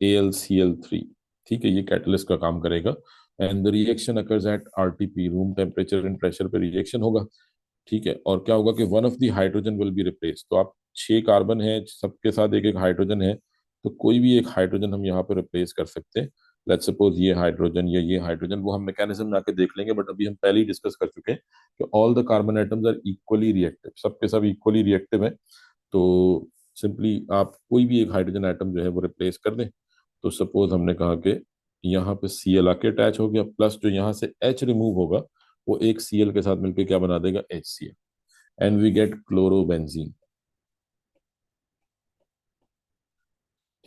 AlCl3, ठीक है। ये कैटलिस्ट का काम करेगा and the reaction occurs at RTP, room temperature and pressure पे रिएक्शन होगा, ठीक है। और क्या होगा कि one of the hydrogen will be replace. तो आप 6 कार्बन है, सबके साथ एक एक हाइड्रोजन है, तो कोई भी एक हाइड्रोजन हम यहाँ पे रिप्लेस कर सकते हैं। लेट्स सपोज ये हाइड्रोजन या ये हाइड्रोजन, वो हम मैकेनिज्म में आके देख लेंगे, बट अभी हम पहले ही डिस्कस कर चुके हैं कि all the carbon atoms are equally reactive, सबके सब इक्वली रिएक्टिव है। तो सिंपली आप कोई भी एक हाइड्रोजन एटम जो है वो रिप्लेस कर दें। तो सपोज हमने कहा कि यहाँ पे Cl आके अटैच हो गया, प्लस जो यहाँ से H रिमूव होगा वो एक Cl के साथ मिलकर क्या बना देगा? HCl, and we get chlorobenzene,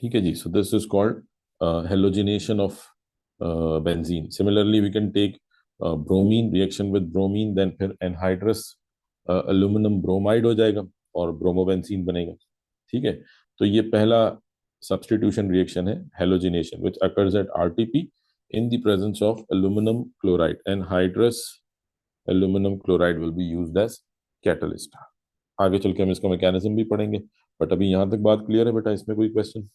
ठीक है जी। so this is called halogenation of benzene. Similarly we can take bromine, reaction with bromine, then फिर anhydrous aluminum bromide हो जाएगा और ब्रोमोबेंजीन बनेगा, ठीक है। तो ये पहला substitution reaction है halogenation, which occurs at RTP in the presence of aluminum chloride. Anhydrous aluminum chloride will be used as catalyst. आगे चल के हम इसका मैकेनिज्म भी पढ़ेंगे, बट अभी यहाँ तक बात क्लियर है बेटा? इसमें कोई क्वेश्चन?